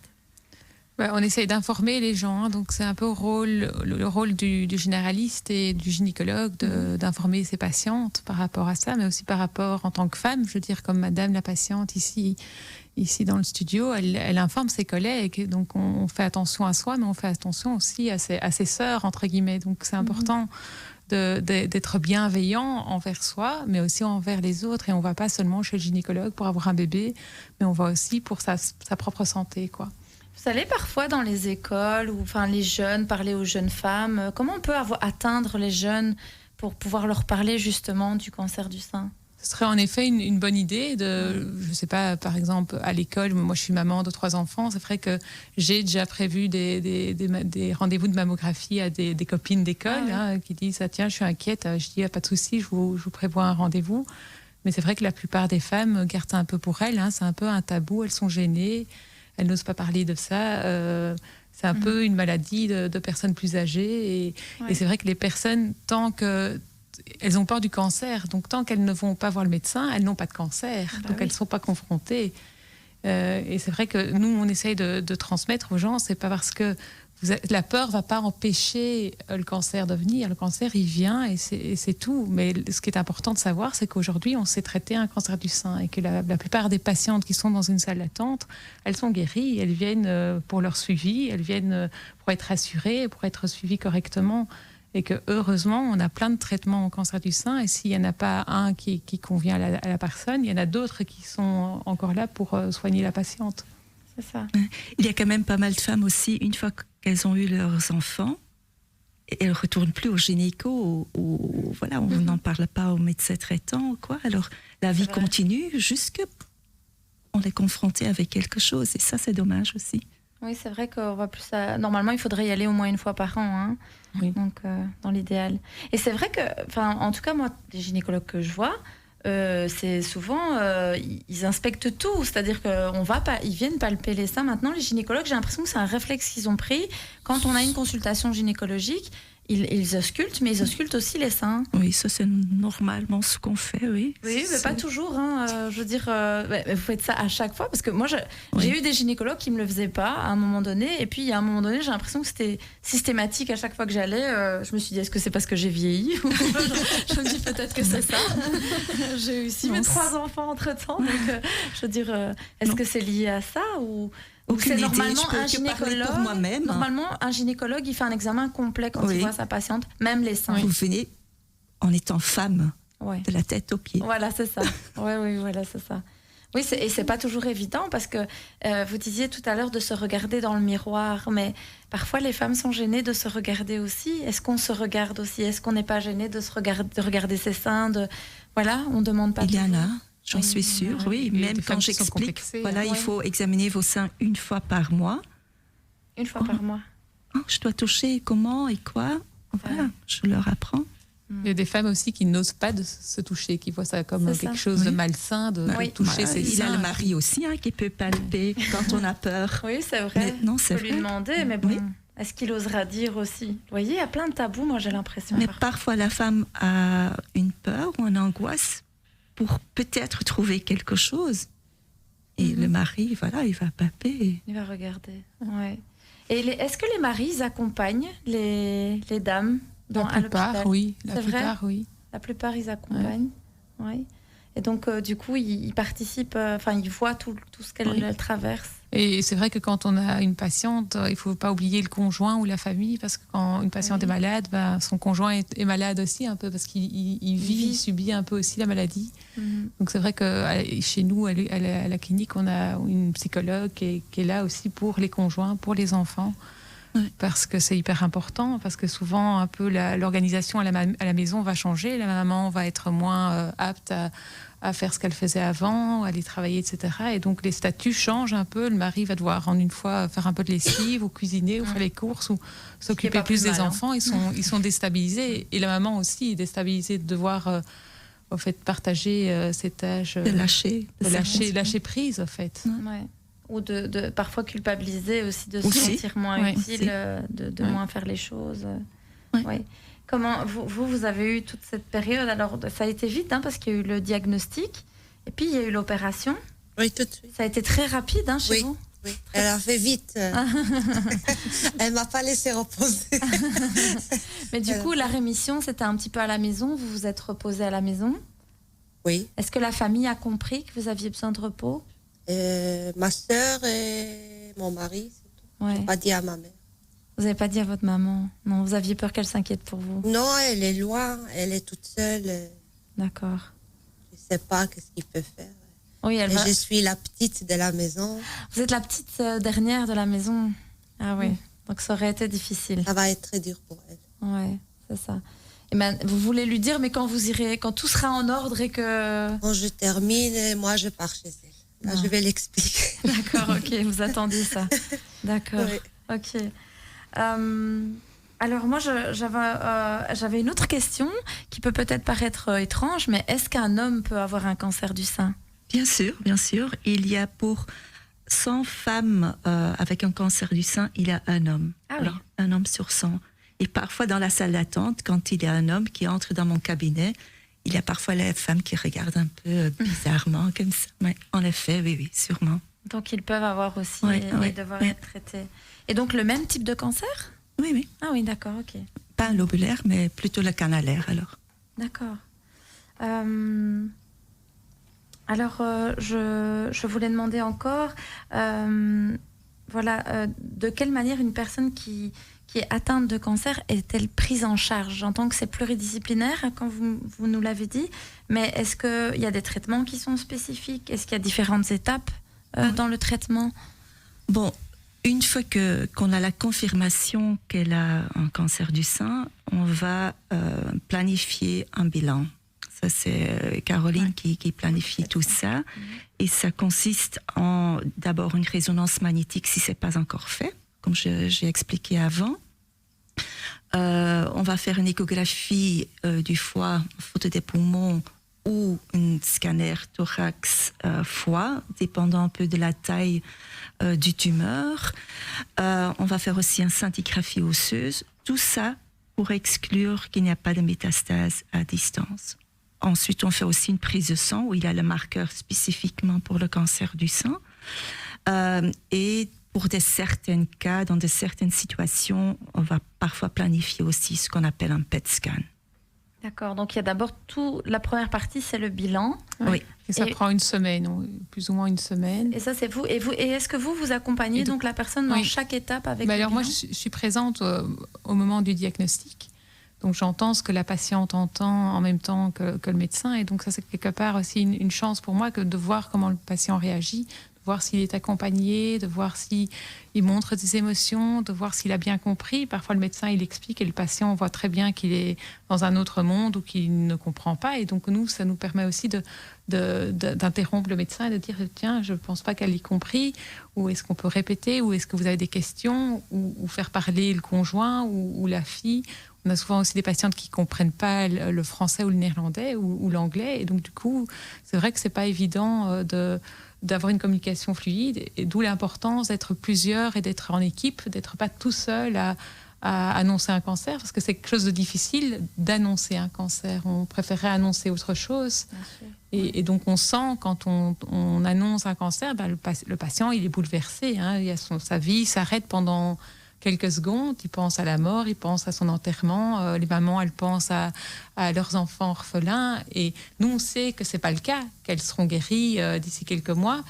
[SPEAKER 4] On essaye d'informer les gens, donc c'est un peu le rôle du généraliste et du gynécologue d'informer ses patientes par rapport à ça, mais aussi par rapport en tant que femme, je veux dire comme Madame la patiente ici dans le studio, elle informe ses collègues, donc on fait attention à soi, mais on fait attention aussi à ses sœurs, entre guillemets, donc c'est important d'être bienveillant envers soi, mais aussi envers les autres, et on ne va pas seulement chez le gynécologue pour avoir un bébé, mais on va aussi pour sa propre santé, quoi.
[SPEAKER 1] Vous allez parfois dans les écoles ou les jeunes, parler aux jeunes femmes. Comment on peut atteindre les jeunes pour pouvoir leur parler justement du cancer du sein?
[SPEAKER 4] Ce serait en effet une bonne idée je ne sais pas, par exemple, à l'école, moi je suis maman de 3 enfants, c'est vrai que j'ai déjà prévu des rendez-vous de mammographie à des copines d'école qui disent tiens, je suis inquiète, je dis pas de souci, je vous prévois un rendez-vous. Mais c'est vrai que la plupart des femmes gardent ça un peu pour elles, c'est un peu un tabou, elles sont gênées. Elles n'osent pas parler de ça. C'est un peu une maladie de personnes plus âgées. Et c'est vrai que les personnes, tant qu'elles ont peur du cancer, donc tant qu'elles ne vont pas voir le médecin, elles n'ont pas de cancer. Donc elles ne sont pas confrontées. Et c'est vrai que nous, on essaye de transmettre aux gens. C'est pas parce que la peur ne va pas empêcher le cancer de venir. Le cancer, il vient et c'est tout. Mais ce qui est important de savoir, c'est qu'aujourd'hui, on sait traiter un cancer du sein et que la plupart des patientes qui sont dans une salle d'attente, elles sont guéries. Elles viennent pour leur suivi, elles viennent pour être assurées, pour être suivies correctement. Et que heureusement, on a plein de traitements au cancer du sein. Et s'il n'y en a pas un qui convient à la personne, il y en a d'autres qui sont encore là pour soigner la patiente.
[SPEAKER 1] C'est ça.
[SPEAKER 2] Il y a quand même pas mal de femmes aussi, une fois qu'elles ont eu leurs enfants, elles ne retournent plus au gynéco, ou voilà, on n'en parle pas au médecin traitant, quoi. Alors la vie continue jusqu'on est confronté avec quelque chose. Et ça, c'est dommage aussi.
[SPEAKER 1] Oui, c'est vrai qu'on va plus. Normalement, il faudrait y aller au moins une fois par an,
[SPEAKER 4] oui.
[SPEAKER 1] Donc dans l'idéal. Et c'est vrai que, en tout cas, moi, les gynécologues que je vois, c'est souvent ils inspectent tout, c'est-à-dire qu'ils viennent palper les seins. Maintenant, les gynécologues, j'ai l'impression que c'est un réflexe qu'ils ont pris quand on a une consultation gynécologique. Ils auscultent, mais ils auscultent aussi les seins.
[SPEAKER 2] Oui, ça c'est normalement ce qu'on fait, oui.
[SPEAKER 1] Oui, mais pas toujours. Je veux dire, vous faites ça à chaque fois, parce que moi, j'ai eu des gynécologues qui me le faisaient pas à un moment donné, et puis à un moment donné, j'ai l'impression que c'était systématique à chaque fois que j'allais. Je me suis dit, est-ce que c'est parce que j'ai vieilli? Je me dis peut-être que c'est ça. J'ai eu aussi mes 3 enfants entre-temps, donc je veux dire, est-ce que c'est lié à ça ou
[SPEAKER 2] aucune idée,
[SPEAKER 1] normalement
[SPEAKER 2] je peux
[SPEAKER 1] un gynécologue.
[SPEAKER 2] Pour moi-même.
[SPEAKER 1] Normalement, un gynécologue, il fait un examen complet quand il voit sa patiente, même les seins.
[SPEAKER 2] Vous venez en étant femme, de la tête aux pieds.
[SPEAKER 1] Voilà, c'est ça. Oui, voilà, c'est ça. Oui, et c'est pas toujours évident parce que vous disiez tout à l'heure de se regarder dans le miroir, mais parfois les femmes sont gênées de se regarder aussi. Est-ce qu'on se regarde aussi? Est-ce qu'on n'est pas gêné de regarder ses seins? Voilà, on demande pas.
[SPEAKER 2] Il y en a. J'en suis sûre, oui. Même quand j'explique, il faut examiner vos seins une fois par mois.
[SPEAKER 1] Une fois par mois.
[SPEAKER 2] Je dois toucher comment et quoi. Voilà, je leur apprends.
[SPEAKER 4] Il y a des femmes aussi qui n'osent pas de se toucher, qui voient ça comme quelque chose de malsain, de toucher ses seins.
[SPEAKER 2] Il y a le mari aussi qui peut palper quand on a peur.
[SPEAKER 1] Oui, c'est vrai.
[SPEAKER 2] Non, c'est vrai.
[SPEAKER 1] Lui demander, mais bon, est-ce qu'il osera dire aussi? Vous voyez, il y a plein de tabous, moi j'ai l'impression.
[SPEAKER 2] Mais parfois la femme a une peur ou une angoisse pour peut-être trouver quelque chose. Et le mari, voilà, il va paper.
[SPEAKER 1] Il va regarder, ouais. Et est-ce que les maris ils accompagnent les dames
[SPEAKER 4] La plupart, oui.
[SPEAKER 1] La plupart, ils accompagnent, ouais. Et donc, du coup, ils participent, ils voient tout ce qu'elle traverse.
[SPEAKER 4] Et c'est vrai que quand on a une patiente, il ne faut pas oublier le conjoint ou la famille, parce que quand une patiente est malade, son conjoint est malade aussi un peu, parce qu'il il subit un peu aussi la maladie. Donc c'est vrai que chez nous, à la clinique, on a une psychologue qui est là aussi pour les conjoints, pour les enfants. Parce que c'est hyper important, parce que souvent un peu l'organisation à la maison va changer, la maman va être moins apte à faire ce qu'elle faisait avant, aller travailler, etc. Et donc les statuts changent un peu, le mari va devoir en une fois faire un peu de lessive ou cuisiner ou faire les courses ou s'occuper plus des enfants, ils sont déstabilisés, et la maman aussi est déstabilisée de devoir au fait partager ces tâches, lâcher prise au fait.
[SPEAKER 1] Ouais. Ou de parfois culpabiliser aussi, de se sentir moins utile, de moins faire les choses. Ouais. Comment vous avez eu toute cette période? Alors, ça a été vite, parce qu'il y a eu le diagnostic, et puis il y a eu l'opération.
[SPEAKER 5] Oui, tout de suite.
[SPEAKER 1] Ça a été très rapide chez vous?
[SPEAKER 5] Oui, elle a fait vite. Elle m'a pas laissé reposer.
[SPEAKER 1] Mais du coup, la rémission, c'était un petit peu à la maison. Vous vous êtes reposé à la maison?
[SPEAKER 5] Oui.
[SPEAKER 1] Est-ce que la famille a compris que vous aviez besoin de repos?
[SPEAKER 5] Ma sœur et mon mari, c'est tout.
[SPEAKER 1] Ouais.
[SPEAKER 5] Je n'ai pas dit à ma mère.
[SPEAKER 1] Vous n'avez pas dit à votre maman? Non, vous aviez peur qu'elle s'inquiète pour vous?
[SPEAKER 5] Non, elle est loin, elle est toute seule.
[SPEAKER 1] D'accord.
[SPEAKER 5] Je ne sais pas qu'est-ce qu'il peut faire.
[SPEAKER 1] Oui,
[SPEAKER 5] je suis la petite de la maison.
[SPEAKER 1] Vous êtes la petite dernière de la maison? Ah oui, donc ça aurait été difficile.
[SPEAKER 5] Ça va être très dur pour elle.
[SPEAKER 1] Oui, c'est ça. Et vous voulez lui dire, mais quand tout sera en ordre et que...
[SPEAKER 5] Quand je termine, moi je pars chez elle. Là, je vais l'expliquer.
[SPEAKER 1] D'accord, ok, vous attendiez ça. D'accord, ok. Alors moi, j'avais une autre question qui peut peut-être paraître étrange, mais est-ce qu'un homme peut avoir un cancer du sein?
[SPEAKER 2] Bien sûr, bien sûr. Il y a pour 100 femmes avec un cancer du sein, il y a un homme.
[SPEAKER 1] Ah oui.
[SPEAKER 2] Alors, un homme sur 100. Et parfois, dans la salle d'attente, quand il y a un homme qui entre dans mon cabinet, il y a parfois les femmes qui regardent un peu bizarrement, comme ça. Mais en effet, oui, sûrement.
[SPEAKER 1] Donc, ils peuvent avoir aussi et devoir être traités. Et donc, le même type de cancer?
[SPEAKER 2] Oui.
[SPEAKER 1] Ah oui, d'accord, ok.
[SPEAKER 2] Pas lobulaire, mais plutôt le canalaire, alors.
[SPEAKER 1] D'accord. Alors, je voulais demander encore, de quelle manière une personne qui est atteinte de cancer est-elle prise en charge? J'entends que c'est pluridisciplinaire, quand vous nous l'avez dit, mais est-ce qu'il y a des traitements qui sont spécifiques? Est-ce qu'il y a différentes étapes dans le traitement?
[SPEAKER 2] Bon, une fois qu'on a la confirmation qu'elle a un cancer du sein, on va planifier un bilan. Ça, c'est Caroline qui planifie tout ça. Et ça consiste en d'abord une résonance magnétique si ce n'est pas encore fait, comme j'ai expliqué avant. On va faire une échographie du foie, photo des poumons ou un scanner thorax-foie, dépendant un peu de la taille du tumeur. On va faire aussi une scintigraphie osseuse. Tout ça pour exclure qu'il n'y a pas de métastase à distance. Ensuite, on fait aussi une prise de sang où il y a le marqueur spécifiquement pour le cancer du sein. Et pour certains cas, dans certaines situations, on va parfois planifier aussi ce qu'on appelle un PET scan.
[SPEAKER 1] D'accord, donc il y a d'abord la première partie, c'est le bilan.
[SPEAKER 2] Oui.
[SPEAKER 4] Et ça prend une semaine, plus ou moins une semaine.
[SPEAKER 1] Et ça, c'est vous. Et est-ce que vous accompagnez donc la personne dans chaque étape avec le
[SPEAKER 4] alors
[SPEAKER 1] bilan?
[SPEAKER 4] moi, je suis présente au moment du diagnostic. Donc j'entends ce que la patiente entend en même temps que le médecin. Et donc ça, c'est quelque part aussi une chance pour moi de voir comment le patient réagit, de voir s'il est accompagné, de voir s'il montre des émotions, de voir s'il a bien compris. Parfois, le médecin, il explique et le patient voit très bien qu'il est dans un autre monde ou qu'il ne comprend pas. Et donc nous, ça nous permet aussi d'interrompre le médecin et de dire « Tiens, je ne pense pas qu'elle ait compris » ou « Est-ce qu'on peut répéter » ou « Est-ce que vous avez des questions » ou faire parler le conjoint ou la fille. On a souvent aussi des patientes qui ne comprennent pas le français ou le néerlandais ou l'anglais. Et donc, du coup, c'est vrai que ce n'est pas évident d'avoir une communication fluide. Et d'où l'importance d'être plusieurs et d'être en équipe, d'être pas tout seul à annoncer un cancer. Parce que c'est quelque chose de difficile d'annoncer un cancer. On préférerait annoncer autre chose. Et donc, on sent, quand on annonce un cancer, le patient, il est bouleversé. Sa vie s'arrête pendant quelques secondes. Il pense à la mort, il pense à son enterrement. Les mamans, elles pensent à leurs enfants orphelins. Et nous, on sait que ce n'est pas le cas, qu'elles seront guéries d'ici quelques mois.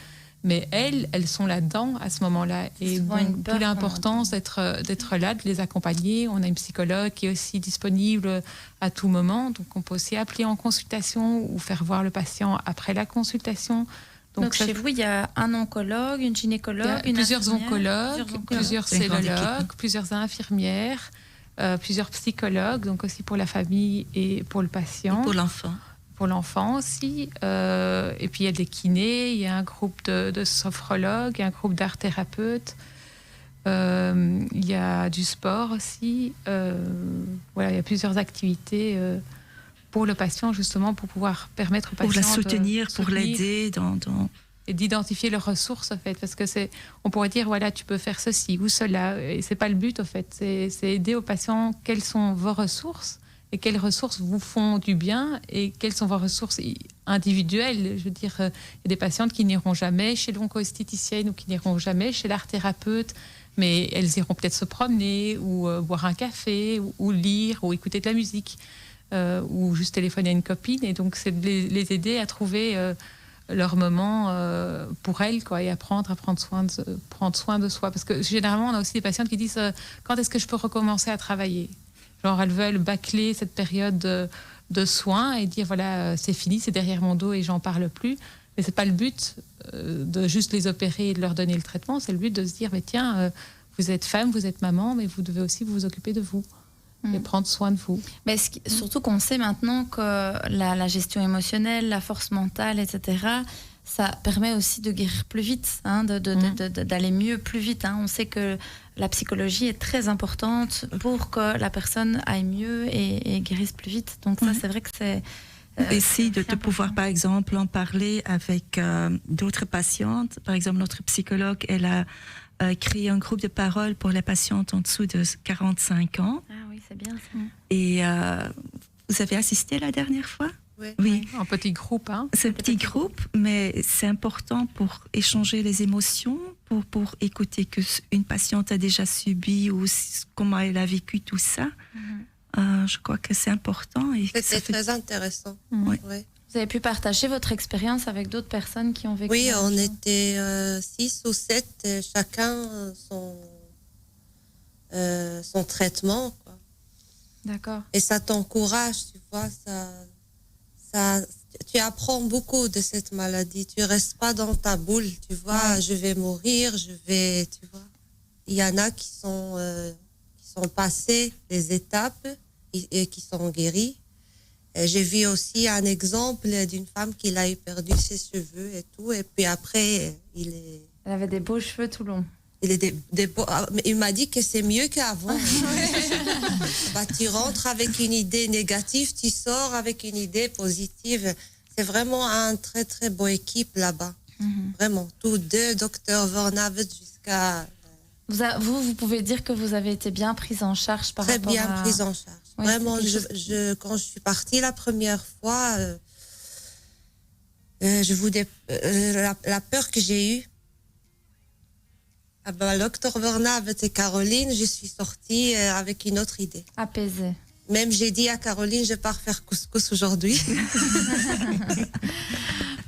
[SPEAKER 4] Mais elles sont là-dedans à ce moment-là. Et donc, d'où l'importance d'être là, de les accompagner. On a une psychologue qui est aussi disponible à tout moment. Donc, on peut aussi appeler en consultation ou faire voir le patient après la consultation.
[SPEAKER 1] Donc chez vous, il y a un oncologue, une gynécologue,
[SPEAKER 4] plusieurs oncologues, plusieurs cellologues, plusieurs infirmières, plusieurs psychologues, donc aussi pour la famille et pour le patient.
[SPEAKER 2] Et pour l'enfant.
[SPEAKER 4] Pour l'enfant aussi. Et puis il y a des kinés, il y a un groupe de sophrologues, il y a un groupe d'art-thérapeutes. Il y a du sport aussi. Voilà, il y a plusieurs activités pour le patient, justement, pour pouvoir permettre au patient
[SPEAKER 2] pour la soutenir, pour l'aider
[SPEAKER 4] et d'identifier leurs ressources, en fait. Parce que on pourrait dire, voilà, tu peux faire ceci ou cela. Et c'est pas le but, en fait. C'est aider au patient, quelles sont vos ressources et quelles ressources vous font du bien et quelles sont vos ressources individuelles. Je veux dire, il y a des patientes qui n'iront jamais chez l'onco-esthéticienne ou qui n'iront jamais chez l'art-thérapeute, mais elles iront peut-être se promener ou boire un café ou lire ou écouter de la musique ou juste téléphoner à une copine. Et donc, c'est de les aider à trouver leur moment pour elles, quoi, et à prendre soin de soi. Parce que généralement, on a aussi des patientes qui disent quand est-ce que je peux recommencer à travailler ? Genre, elles veulent bâcler cette période de soins et dire, voilà, c'est fini, c'est derrière mon dos et j'en parle plus. Mais c'est pas le but de juste les opérer et de leur donner le traitement. C'est le but de se dire, mais tiens, vous êtes femme, vous êtes maman, mais vous devez aussi vous occuper de vous et prendre soin de vous.
[SPEAKER 1] Mais surtout qu'on sait maintenant que la gestion émotionnelle, la force mentale, etc., ça permet aussi de guérir plus vite, d'aller mieux plus vite. On sait que la psychologie est très importante pour que la personne aille mieux et guérisse plus vite. Donc ça, c'est vrai que c'est...
[SPEAKER 2] Essayer de pouvoir, par exemple, en parler avec d'autres patientes. Par exemple, notre psychologue, elle a créé un groupe de parole pour les patientes en dessous de 45 ans.
[SPEAKER 1] Ah oui, c'est bien ça.
[SPEAKER 2] Et vous avez assisté la dernière fois ?
[SPEAKER 4] Oui, en petit groupe.
[SPEAKER 2] C'est un petit groupe, mais c'est important pour échanger les émotions, pour écouter que une patiente a déjà subi ou comment elle a vécu tout ça. Je crois que c'est important.
[SPEAKER 5] C'est très intéressant.
[SPEAKER 2] Oui.
[SPEAKER 1] Vous avez pu partager votre expérience avec d'autres personnes qui ont vécu.
[SPEAKER 5] Oui, on était 6 ou 7, chacun son traitement, quoi.
[SPEAKER 1] D'accord.
[SPEAKER 5] Et ça t'encourage, tu vois, tu apprends beaucoup de cette maladie. Tu restes pas dans ta boule, tu vois. Je vais mourir, tu vois. Il y en a qui sont passés les étapes et qui sont guéris. J'ai vu aussi un exemple d'une femme qui a perdu ses cheveux et tout, et puis après elle
[SPEAKER 1] avait des beaux cheveux tout longs.
[SPEAKER 5] Il m'a dit que c'est mieux qu'avant. Tu rentres avec une idée négative, tu sors avec une idée positive. C'est vraiment un très très beau équipe là-bas. Vraiment, tous deux, Dr Vernavet jusqu'à...
[SPEAKER 1] Vous pouvez dire que vous avez été bien prise en charge par rapport à...
[SPEAKER 5] Très bien prise en charge.
[SPEAKER 1] Oui,
[SPEAKER 5] vraiment, quand je suis partie la première fois, la peur que j'ai eue, Dr Vernavet et Caroline, je suis sortie avec une autre idée.
[SPEAKER 1] Apaisée.
[SPEAKER 5] Même j'ai dit à Caroline, je pars faire couscous aujourd'hui.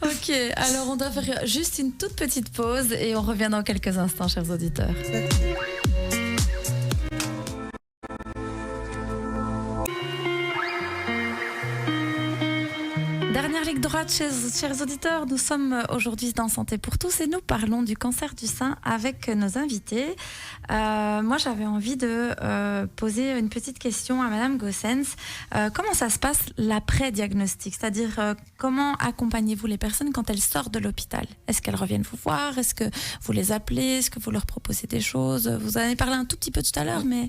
[SPEAKER 1] Ok, alors on doit faire juste une toute petite pause et on revient dans quelques instants, chers auditeurs. Dernière ligne droite, chers auditeurs, nous sommes aujourd'hui dans Santé pour tous et nous parlons du cancer du sein avec nos invités. Moi, j'avais envie de poser une petite question à Madame Goossens. Comment ça se passe l'après-diagnostic ? C'est-à-dire, comment accompagnez-vous les personnes quand elles sortent de l'hôpital ? Est-ce qu'elles reviennent vous voir ? Est-ce que vous les appelez ? Est-ce que vous leur proposez des choses ? Vous en avez parlé un tout petit peu tout à l'heure, mais...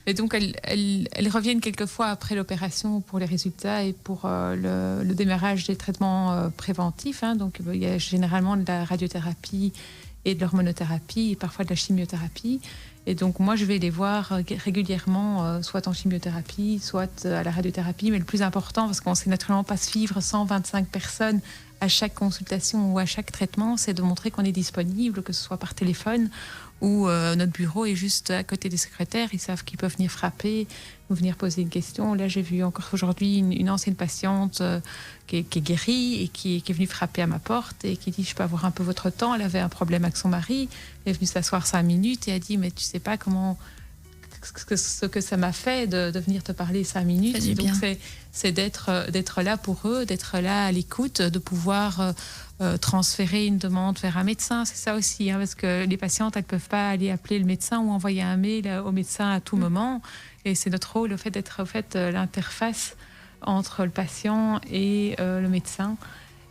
[SPEAKER 4] Et donc, elles reviennent quelquefois après l'opération pour les résultats et pour le démarrage des traitements préventifs. Donc, il y a généralement de la radiothérapie et de l'hormonothérapie et parfois de la chimiothérapie. Et donc, moi, je vais les voir régulièrement, soit en chimiothérapie, soit à la radiothérapie. Mais le plus important, parce qu'on ne sait naturellement pas suivre 125 personnes à chaque consultation ou à chaque traitement, c'est de montrer qu'on est disponible, que ce soit par téléphone ou notre bureau est juste à côté des secrétaires. Ils savent qu'ils peuvent venir frapper ou venir poser une question. Là, j'ai vu encore aujourd'hui une ancienne patiente qui est guérie et qui est venue frapper à ma porte et qui dit « Je peux avoir un peu votre temps ?» Elle avait un problème avec son mari. Elle est venue s'asseoir 5 minutes et a dit « Mais tu sais pas ce que ça m'a fait de venir te parler 5 minutes. » Donc, c'est d'être là pour eux, d'être là à l'écoute, de pouvoir transférer une demande vers un médecin. C'est ça aussi, parce que les patientes, elles ne peuvent pas aller appeler le médecin ou envoyer un mail au médecin à tout moment. Et c'est notre rôle, le fait d'être l'interface entre le patient et le médecin.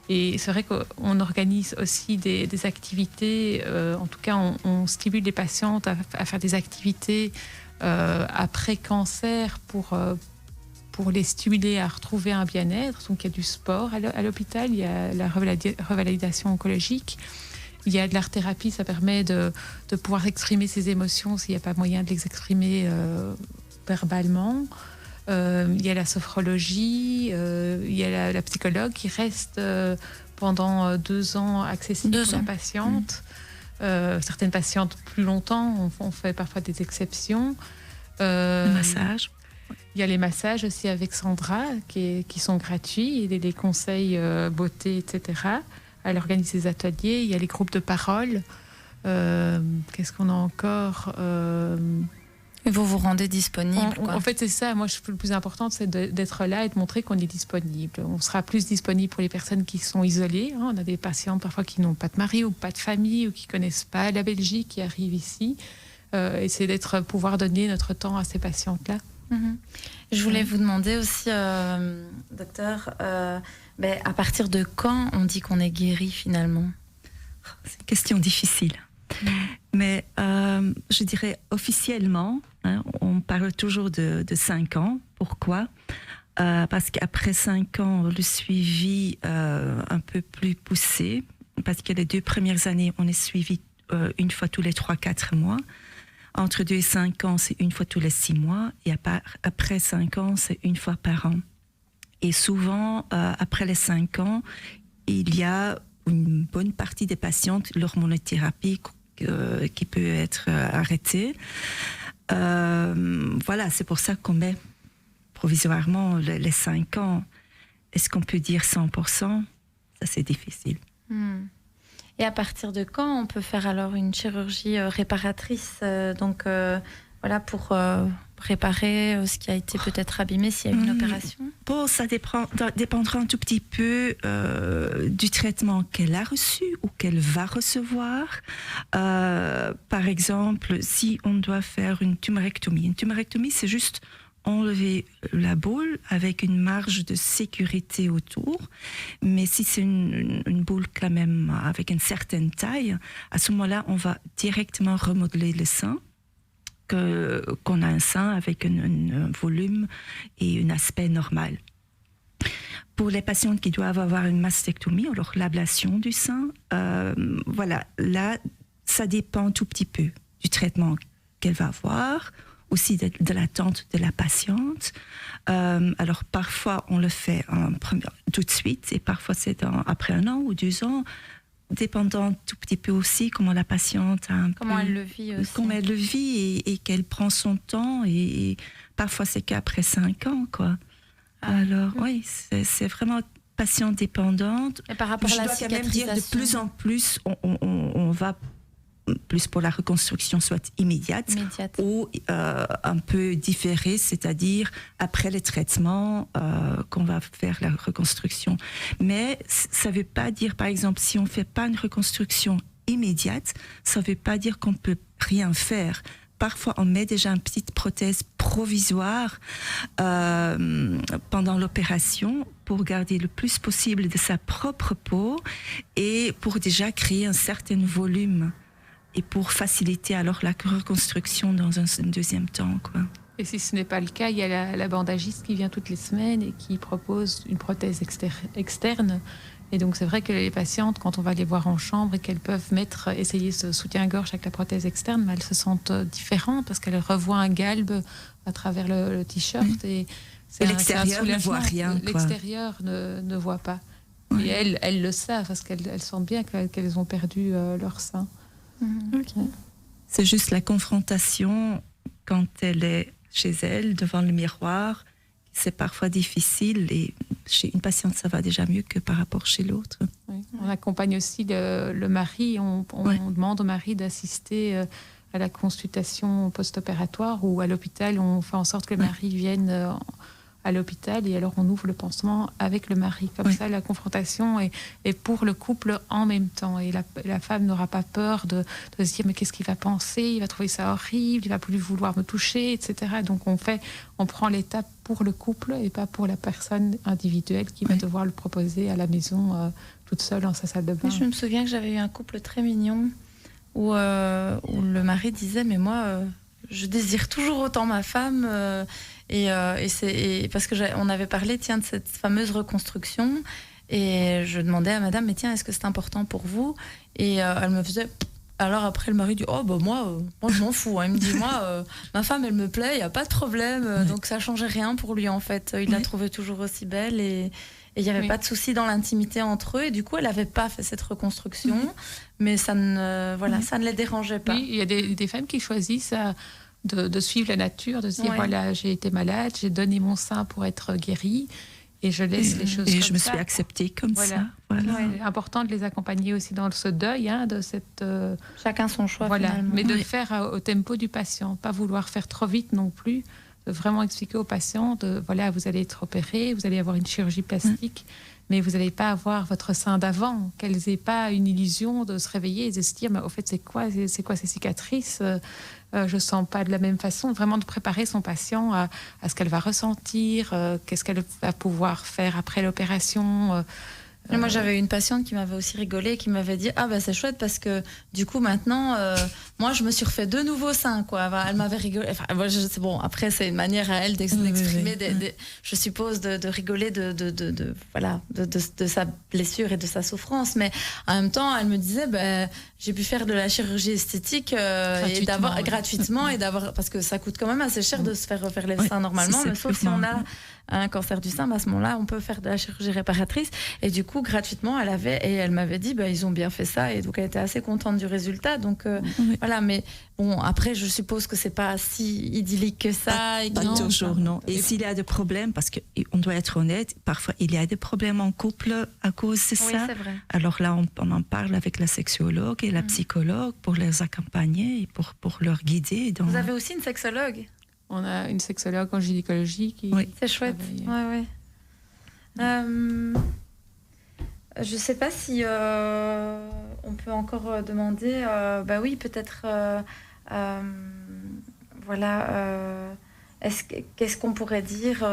[SPEAKER 4] Et c'est vrai qu'on organise aussi des activités, en tout cas on stimule les patientes à faire des activités après cancer pour les stimuler à retrouver un bien-être. Donc il y a du sport à l'hôpital, il y a la revalidation oncologique, il y a de l'art-thérapie, ça permet de pouvoir exprimer ses émotions s'il n'y a pas moyen de les exprimer verbalement. Il y a la sophrologie, il y a la psychologue qui reste pendant 2 ans accessible pour la patiente. Certaines patientes plus longtemps, on fait parfois des exceptions.
[SPEAKER 2] Le massage.
[SPEAKER 4] Il y a les massages aussi avec Sandra qui sont gratuits, et les conseils beauté, etc. Elle organise des ateliers, il y a les groupes de parole. Qu'est-ce qu'on a encore
[SPEAKER 1] Et vous vous rendez disponible, quoi.
[SPEAKER 4] En fait, c'est ça. Moi, le plus important, c'est d'être là et de montrer qu'on est disponible. On sera plus disponible pour les personnes qui sont isolées. On a des patientes parfois qui n'ont pas de mari ou pas de famille ou qui ne connaissent pas la Belgique, qui arrivent ici. Et c'est pouvoir donner notre temps à ces patientes-là.
[SPEAKER 1] Je voulais vous demander aussi, docteur, à partir de quand on dit qu'on est guéri finalement?
[SPEAKER 2] C'est une question difficile. Mais je dirais officiellement, on parle toujours de 5 ans. Pourquoi? Parce qu'après 5 ans, le suivi un peu plus poussé, parce que les 2 premières années, on est suivi une fois tous les 3-4 mois. Entre 2 et 5 ans, c'est une fois tous les 6 mois. Et après 5 ans, c'est une fois par an. Et souvent, après les 5 ans, il y a une bonne partie des patientes, l'hormonothérapie qui peut être arrêtée. Voilà, c'est pour ça qu'on met provisoirement les 5 ans. Est-ce qu'on peut dire 100%? Ça, c'est difficile.
[SPEAKER 1] Et à partir de quand on peut faire alors une chirurgie réparatrice, pour réparer ce qui a été peut-être abîmé s'il y a eu une opération?
[SPEAKER 2] Bon, ça dépendra un tout petit peu du traitement qu'elle a reçu ou qu'elle va recevoir. Par exemple, si on doit faire une tumorectomie. Une tumorectomie, c'est juste enlever la boule avec une marge de sécurité autour. Mais si c'est une boule quand même avec une certaine taille, à ce moment-là, on va directement remodeler le sein. Qu'on a un sein avec un volume et un aspect normal. Pour les patientes qui doivent avoir une mastectomie, alors l'ablation du sein, voilà, là, ça dépend tout petit peu du traitement qu'elle va avoir, aussi de l'attente de la patiente. Alors parfois, on le fait tout de suite, et parfois c'est après 1 an ou 2 ans, dépendant tout petit peu aussi comment la patiente
[SPEAKER 1] elle le vit aussi.
[SPEAKER 2] Comment elle le vit et qu'elle prend son temps, et parfois c'est qu'après 5 ans, quoi. Alors oui, c'est vraiment patiente dépendante.
[SPEAKER 1] Et par rapport à la cicatrisation,
[SPEAKER 2] quand même dire, de plus en plus on va plus pour la reconstruction soit immédiate. Ou un peu différée, c'est-à-dire après les traitements qu'on va faire la reconstruction. Mais ça ne veut pas dire, par exemple, si on ne fait pas une reconstruction immédiate, ça ne veut pas dire qu'on ne peut rien faire. Parfois, on met déjà une petite prothèse provisoire pendant l'opération pour garder le plus possible de sa propre peau et pour déjà créer un certain volume. Et pour faciliter alors la reconstruction dans un deuxième temps, quoi.
[SPEAKER 4] Et si ce n'est pas le cas, il y a la bandagiste qui vient toutes les semaines et qui propose une prothèse externe Et donc, c'est vrai que les patientes, quand on va les voir en chambre et qu'elles peuvent essayer ce soutien-gorge avec la prothèse externe, elles se sentent différentes parce qu'elles revoient un galbe à travers le t-shirt. Et
[SPEAKER 2] l'extérieur ne voit rien.
[SPEAKER 4] L'extérieur ne voit pas. Et elles le savent parce qu'elles sentent bien qu'elles ont perdu leur sein.
[SPEAKER 3] Okay.
[SPEAKER 2] C'est juste la confrontation quand elle est chez elle, devant le miroir. C'est parfois difficile et chez une patiente, ça va déjà mieux que par rapport chez l'autre.
[SPEAKER 4] Oui. On accompagne aussi le mari. On demande au mari d'assister à la consultation post-opératoire ou à l'hôpital. On fait en sorte que le mari vienne à l'hôpital et alors on ouvre le pansement avec le mari. Comme ça, la confrontation est pour le couple en même temps. Et la femme n'aura pas peur de se dire mais qu'est-ce qu'il va penser ? Il va trouver ça horrible, il va plus vouloir me toucher, etc. Donc on prend l'étape pour le couple et pas pour la personne individuelle qui va devoir le proposer à la maison toute seule dans sa salle de bain.
[SPEAKER 1] Je me souviens que j'avais eu un couple très mignon où le mari disait mais moi je désire toujours autant ma femme et parce que on avait parlé de cette fameuse reconstruction et je demandais à madame mais tiens est-ce que c'est important pour vous et elle me faisait alors après le mari dit oh bah moi je m'en fous hein. Il me dit moi ma femme elle me plaît il y a pas de problème donc ça changeait rien pour lui en fait il la trouvait toujours aussi belle et il n'y avait pas de souci dans l'intimité entre eux et du coup elle n'avait pas fait cette reconstruction mais ça ne les dérangeait pas.
[SPEAKER 4] Oui, il y a des femmes qui choisissent de suivre la nature, de se dire voilà j'ai été malade, j'ai donné mon sein pour être guérie et je laisse les choses comme ça.
[SPEAKER 2] Et je me suis acceptée comme ça. Voilà.
[SPEAKER 4] C'est important de les accompagner aussi dans ce deuil, de cette...
[SPEAKER 1] Chacun son choix finalement.
[SPEAKER 4] Mais de le faire au tempo du patient, pas vouloir faire trop vite non plus, de vraiment expliquer aux patients, voilà, vous allez être opéré, vous allez avoir une chirurgie plastique, mais vous n'allez pas avoir votre sein d'avant, qu'elles n'aient pas une illusion de se réveiller et de se dire, mais au fait, c'est quoi ces cicatrices je ne sens pas de la même façon. Vraiment de préparer son patient à ce qu'elle va ressentir, qu'est-ce qu'elle va pouvoir faire après l'opération.
[SPEAKER 1] Moi, j'avais une patiente qui m'avait aussi rigolé, qui m'avait dit ah ben c'est chouette parce que du coup maintenant moi je me suis refait 2 nouveaux seins quoi. Elle m'avait rigolé. Enfin, c'est bon. Après c'est une manière à elle d'exprimer, je suppose, de rigoler de sa blessure et de sa souffrance. Mais en même temps, elle me disait j'ai pu faire de la chirurgie esthétique gratuitement et d'avoir parce que ça coûte quand même assez cher de se faire refaire les seins normalement, mais sauf si on a un cancer du sein, à ce moment-là, on peut faire de la chirurgie réparatrice. Et du coup, gratuitement, elle m'avait dit, ils ont bien fait ça. Et donc, elle était assez contente du résultat. Donc, voilà. Mais bon, après, je suppose que c'est pas si idyllique que ça.
[SPEAKER 2] Pas toujours, non. Et s'il y a des problèmes, parce qu'on doit être honnête, parfois, il y a des problèmes en couple à cause de ça.
[SPEAKER 1] C'est vrai.
[SPEAKER 2] Alors là, on en parle avec la sexologue et la psychologue pour les accompagner et pour leur guider.
[SPEAKER 1] Vous avez aussi une sexologue ?
[SPEAKER 4] On a une sexologue en gynécologie qui...
[SPEAKER 1] Oui, c'est chouette. Ouais. Je ne sais pas si on peut encore demander... oui, peut-être... qu'est-ce qu'on pourrait dire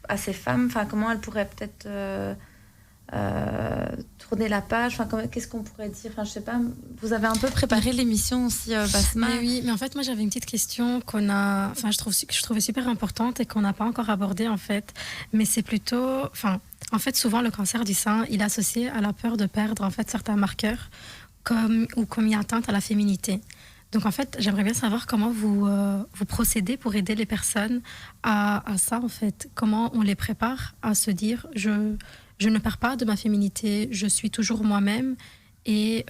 [SPEAKER 1] à ces femmes ? Enfin, comment elles pourraient peut-être... tourner la page, qu'est-ce qu'on pourrait dire, je sais pas, vous avez un peu préparé l'émission aussi, Basma.
[SPEAKER 3] Oui, mais en fait moi j'avais une petite question je trouvais super importante et qu'on n'a pas encore abordée en fait, mais c'est plutôt, en fait souvent le cancer du sein il est associé à la peur de perdre en fait certains marqueurs comme une atteinte à la féminité. Donc en fait j'aimerais bien savoir comment vous procédez pour aider les personnes à ça en fait, comment on les prépare à se dire je ne perds pas de ma féminité, je suis toujours moi-même et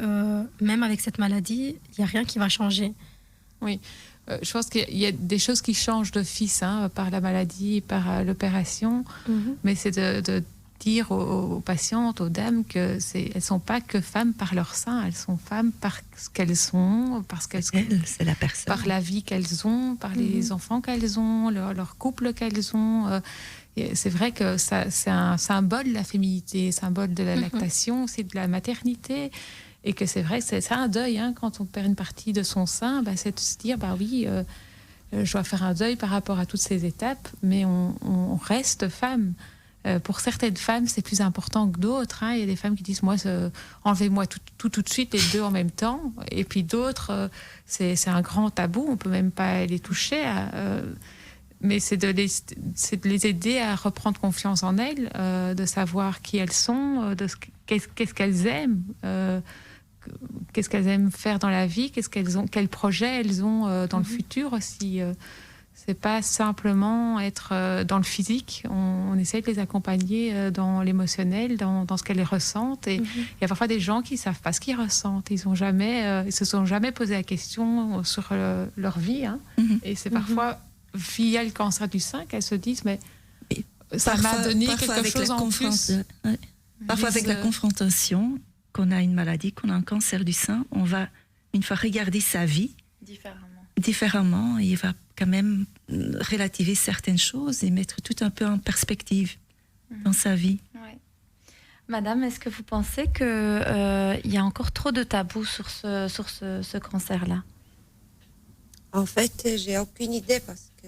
[SPEAKER 3] même avec cette maladie, il n'y a rien qui va changer.
[SPEAKER 4] Oui, je pense qu'il y a des choses qui changent d'office par la maladie, par l'opération, mais c'est de dire aux patientes, aux dames elles ne sont pas que femmes par leur sein, elles sont femmes parce qu'elles sont,
[SPEAKER 2] c'est la personne.
[SPEAKER 4] Par la vie qu'elles ont, par les enfants qu'elles ont, leur couple qu'elles ont. Et c'est vrai que c'est un symbole de la féminité, symbole de la lactation, c'est de la maternité, et que c'est vrai que c'est un deuil quand on perd une partie de son sein, c'est de se dire je dois faire un deuil par rapport à toutes ces étapes, mais on reste femme. Pour certaines femmes, c'est plus important que d'autres. Il y a des femmes qui disent moi, enlevez-moi tout de suite, les 2 en même temps. Et puis d'autres, c'est un grand tabou, on peut même pas les toucher. Mais c'est de les aider à reprendre confiance en elles, de savoir qui elles sont, qu'est-ce qu'elles aiment, qu'est-ce qu'elles aiment faire dans la vie, quels projets elles ont dans le futur aussi. C'est pas simplement être dans le physique, on essaie de les accompagner dans l'émotionnel, dans ce qu'elles ressentent. Et il y a parfois des gens qui savent pas ce qu'ils ressentent. Ils se sont jamais posé la question sur leur vie. Hein. Et c'est parfois via le cancer du sein qu'elles se disent mais ça m'a donné quelque chose en plus.
[SPEAKER 2] Parfois avec la confrontation, qu'on a une maladie, qu'on a un cancer du sein, on va une fois regarder sa vie différemment, et il va quand même relativiser certaines choses et mettre tout un peu en perspective dans sa vie.
[SPEAKER 1] Ouais. Madame, est-ce que vous pensez qu'il y a encore trop de tabous sur ce cancer-là?
[SPEAKER 5] En fait, j'ai aucune idée parce que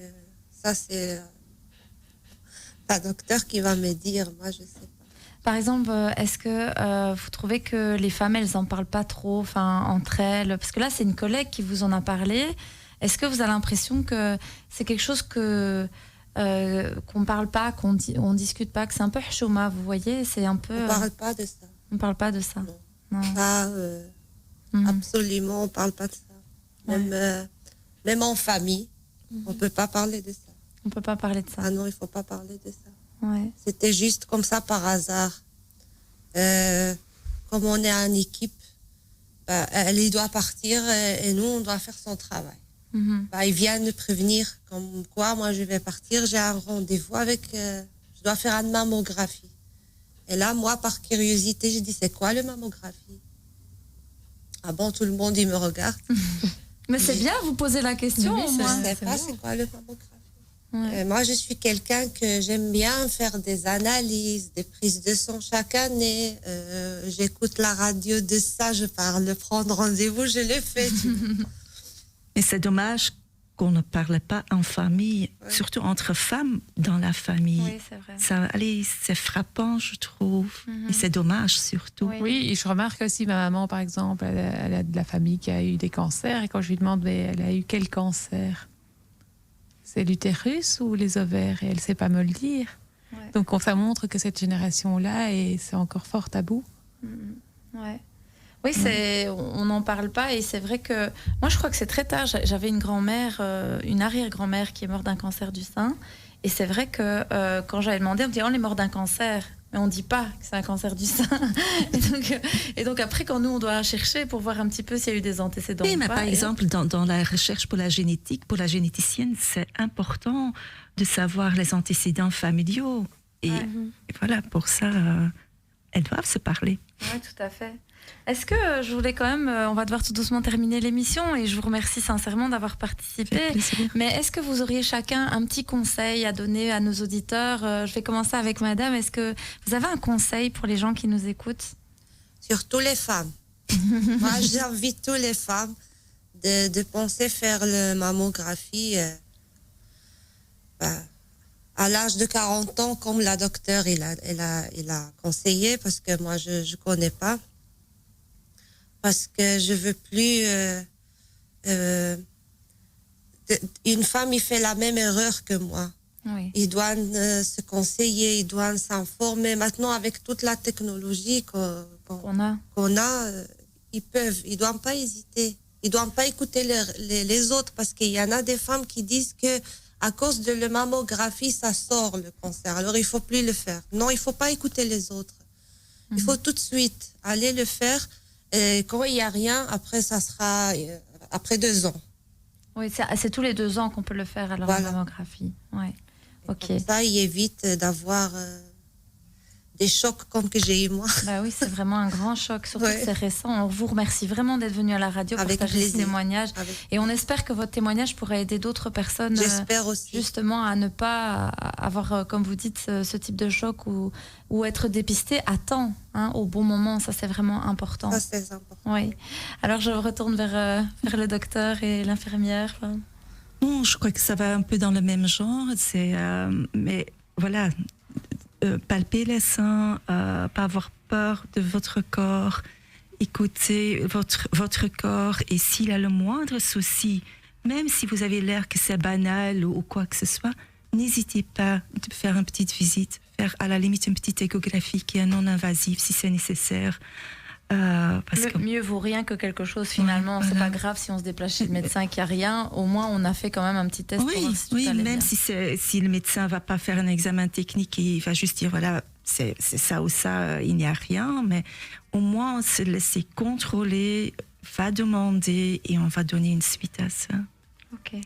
[SPEAKER 5] ça, c'est la docteure qui va me dire. Moi, je sais pas.
[SPEAKER 1] Par exemple, est-ce que vous trouvez que les femmes, elles en parlent pas trop, entre elles? Parce que là, c'est une collègue qui vous en a parlé. Est-ce que vous avez l'impression que c'est quelque chose qu'on parle pas, on discute pas, que c'est un peu chouma, vous voyez? C'est un peu.
[SPEAKER 5] On parle pas de ça.
[SPEAKER 1] On parle pas de ça.
[SPEAKER 5] Non. Pas, absolument, on parle pas de ça. Même en famille, on peut pas parler de ça.
[SPEAKER 1] On peut pas parler de ça.
[SPEAKER 5] Ah non, il faut pas parler de ça.
[SPEAKER 1] Ouais.
[SPEAKER 5] C'était juste comme ça par hasard. Comme on est en équipe, elle doit partir et nous, on doit faire son travail. Ils viennent me prévenir comme quoi, moi, je vais partir, j'ai un rendez-vous avec... je dois faire une mammographie. Et là, moi, par curiosité, j'ai dit, c'est quoi le mammographie? Ah bon, tout le monde, il me regarde.
[SPEAKER 1] Mais c'est bien, vous posez la question.
[SPEAKER 5] Oui, je ne sais pas c'est quoi le mammographie. Ouais. Moi, je suis quelqu'un que j'aime bien faire des analyses, des prises de sang chaque année. J'écoute la radio de ça, je parle, prendre rendez-vous, je le fais.
[SPEAKER 2] Mais c'est dommage qu'on ne parle pas en famille, surtout entre femmes dans la famille.
[SPEAKER 1] Oui, c'est vrai.
[SPEAKER 2] C'est frappant, je trouve. Et c'est dommage, surtout.
[SPEAKER 4] Oui, et je remarque aussi, ma maman, par exemple, elle a de la famille qui a eu des cancers. Et quand je lui demande, mais elle a eu quel cancer? C'est l'utérus ou les ovaires? Et elle ne sait pas me le dire. Ouais. Donc ça montre que cette génération-là, c'est encore fort tabou.
[SPEAKER 1] Ouais. Oui, on n'en parle pas et c'est vrai que... Moi, je crois que c'est très tard. J'avais une grand-mère, une arrière-grand-mère qui est morte d'un cancer du sein. Et c'est vrai que quand j'avais demandé, on me dit « on est mort d'un cancer ». Mais on ne dit pas que c'est un cancer du sein. et donc après, quand nous, on doit chercher pour voir un petit peu s'il y a eu des antécédents ou pas.
[SPEAKER 2] Par exemple, dans la recherche pour la génétique, pour la généticienne, c'est important de savoir les antécédents familiaux. Et voilà, pour ça, elles doivent se parler.
[SPEAKER 1] Oui, tout à fait. Est-ce que je voulais quand même, on va devoir tout doucement terminer l'émission et je vous remercie sincèrement d'avoir participé. Mais est-ce que vous auriez chacun un petit conseil à donner à nos auditeurs? Je vais commencer avec madame. Est-ce que vous avez un conseil pour les gens qui nous écoutent?
[SPEAKER 5] Surtout les femmes. Moi, j'invite toutes les femmes de penser faire la mammographie à l'âge de 40 ans, comme la docteure il a conseillé, parce que moi, je ne connais pas. Parce que je veux plus... une femme, il fait la même erreur que moi.
[SPEAKER 1] Oui.
[SPEAKER 5] Ils doivent se conseiller, ils doivent s'informer. Maintenant, avec toute la technologie qu'on a, ils doivent pas hésiter. Ils doivent pas écouter les autres, parce qu'il y en a des femmes qui disent que à cause de la mammographie, ça sort le cancer. Alors, il faut plus le faire. Non, il faut pas écouter les autres. Il faut tout de suite aller le faire. Et quand il n'y a rien, après, ça sera après 2 ans.
[SPEAKER 1] Oui, c'est tous les 2 ans qu'on peut le faire, alors la mammographie. Ouais. Ok.
[SPEAKER 5] Comme ça, il évite d'avoir des chocs comme que j'ai eu moi.
[SPEAKER 1] Bah oui, c'est vraiment un grand choc, surtout que c'est récent. On vous remercie vraiment d'être venu à la radio pour partager ce témoignage. Et on espère que votre témoignage pourra aider d'autres personnes justement à ne pas avoir, comme vous dites, ce type de choc ou être dépisté à temps, au bon moment. Ça, c'est vraiment important.
[SPEAKER 5] Ça, c'est important.
[SPEAKER 1] Oui. Alors, je retourne vers le docteur et l'infirmière.
[SPEAKER 2] Bon, je crois que ça va un peu dans le même genre. Mais voilà... palper les seins, pas avoir peur de votre corps, écouter votre corps, et s'il a le moindre souci, même si vous avez l'air que c'est banal ou quoi que ce soit, n'hésitez pas de faire une petite visite, faire à la limite une petite échographie qui est non invasive si c'est nécessaire.
[SPEAKER 1] Mieux vaut rien que quelque chose finalement. C'est pas grave si on se déplace chez le médecin et qu'il n'y a rien. Au moins, on a fait quand même un petit test.
[SPEAKER 2] Oui,
[SPEAKER 1] pour voir si tout allait
[SPEAKER 2] même
[SPEAKER 1] bien.
[SPEAKER 2] si le médecin va pas faire un examen technique et il va juste dire voilà, c'est ça ou ça, il n'y a rien. Mais au moins, on se laisser contrôler, va demander et on va donner une suite à ça.
[SPEAKER 1] Ok.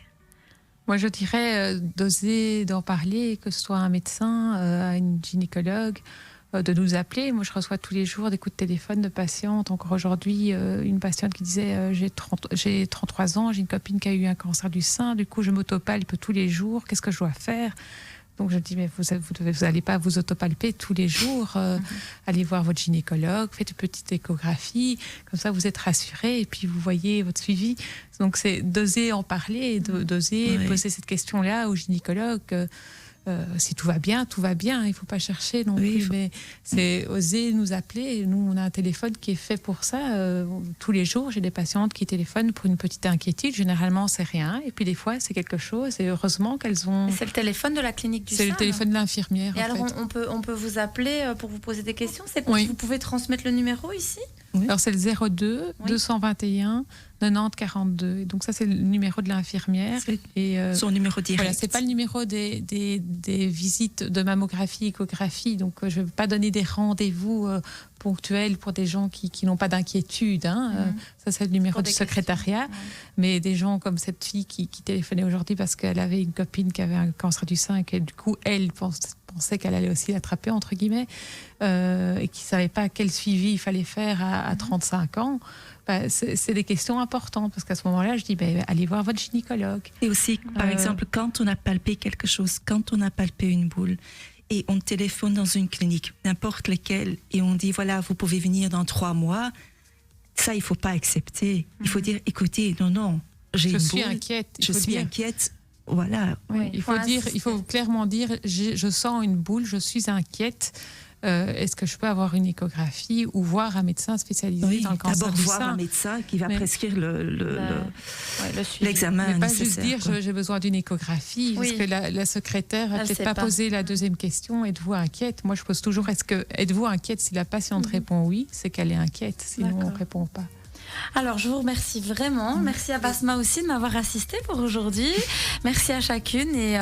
[SPEAKER 4] Moi, je dirais d'oser d'en parler, que ce soit un médecin, à une gynécologue, de nous appeler. Moi, je reçois tous les jours des coups de téléphone de patientes. Encore aujourd'hui, une patiente qui disait j'ai 33 ans, j'ai une copine qui a eu un cancer du sein, du coup, je m'autopalpe tous les jours, qu'est-ce que je dois faire ? Donc, je dis, mais vous n'allez pas vous autopalper tous les jours. Allez voir votre gynécologue, faites une petite échographie. Comme ça, vous êtes rassurés et puis vous voyez votre suivi. Donc, c'est d'oser en parler, d'oser poser cette question-là au gynécologue. Si tout va bien, tout va bien. Il ne faut pas chercher non plus. Mais c'est oser nous appeler. Nous, on a un téléphone qui est fait pour ça. Tous les jours, j'ai des patientes qui téléphonent pour une petite inquiétude. Généralement, c'est rien. Et puis, des fois, c'est quelque chose. Et heureusement qu'elles ont...
[SPEAKER 1] C'est le téléphone de la clinique du sein.
[SPEAKER 4] C'est le téléphone de l'infirmière.
[SPEAKER 1] Et alors, on peut vous appeler pour vous poser des questions. Vous pouvez transmettre le numéro ici ?
[SPEAKER 4] Alors, c'est le 02 221 90 42. Et donc, ça, c'est le numéro de l'infirmière. Et
[SPEAKER 2] son numéro direct.
[SPEAKER 4] Voilà, c'est pas le numéro des visites de mammographie, échographie. Donc, je ne vais pas donner des rendez-vous ponctuels pour des gens qui n'ont pas d'inquiétude. Ça, c'est le numéro du secrétariat. Mais des gens comme cette fille qui téléphonait aujourd'hui parce qu'elle avait une copine qui avait un cancer du sein et que, du coup, elle pensait qu'elle allait aussi l'attraper, entre guillemets, et qui ne savait pas quel suivi il fallait faire à 35 ans. C'est des questions importantes parce qu'à ce moment-là, je dis allez voir votre gynécologue.
[SPEAKER 2] Et aussi, par exemple, quand on a palpé quelque chose, quand on a palpé une boule et on téléphone dans une clinique, n'importe laquelle, et on dit voilà, vous pouvez venir dans 3 mois, ça, il ne faut pas accepter. Il faut dire écoutez, non,
[SPEAKER 4] je suis inquiète.
[SPEAKER 2] Je suis inquiète. Voilà.
[SPEAKER 4] Oui, il faut clairement dire je sens une boule, je suis inquiète. Est-ce que je peux avoir une échographie ou voir un médecin spécialisé dans le cancer du sein ?
[SPEAKER 2] D'abord voir un médecin qui va prescrire l'examen.
[SPEAKER 4] Mais pas juste dire j'ai besoin d'une échographie, parce que la secrétaire n'a peut-être pas posé la deuxième question. Êtes-vous inquiète ? Moi, je pose toujours êtes-vous inquiète ? Si la patiente répond oui, c'est qu'elle est inquiète. Sinon, on ne répond pas.
[SPEAKER 1] Alors, je vous remercie vraiment. Merci à Basma aussi de m'avoir assistée pour aujourd'hui. Merci à chacune. Et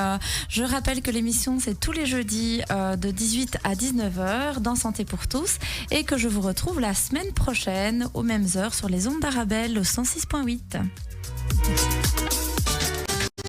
[SPEAKER 1] je rappelle que l'émission, c'est tous les jeudis de 18 à 19h dans Santé pour tous. Et que je vous retrouve la semaine prochaine aux mêmes heures sur les ondes d'Arabelle au 106.8.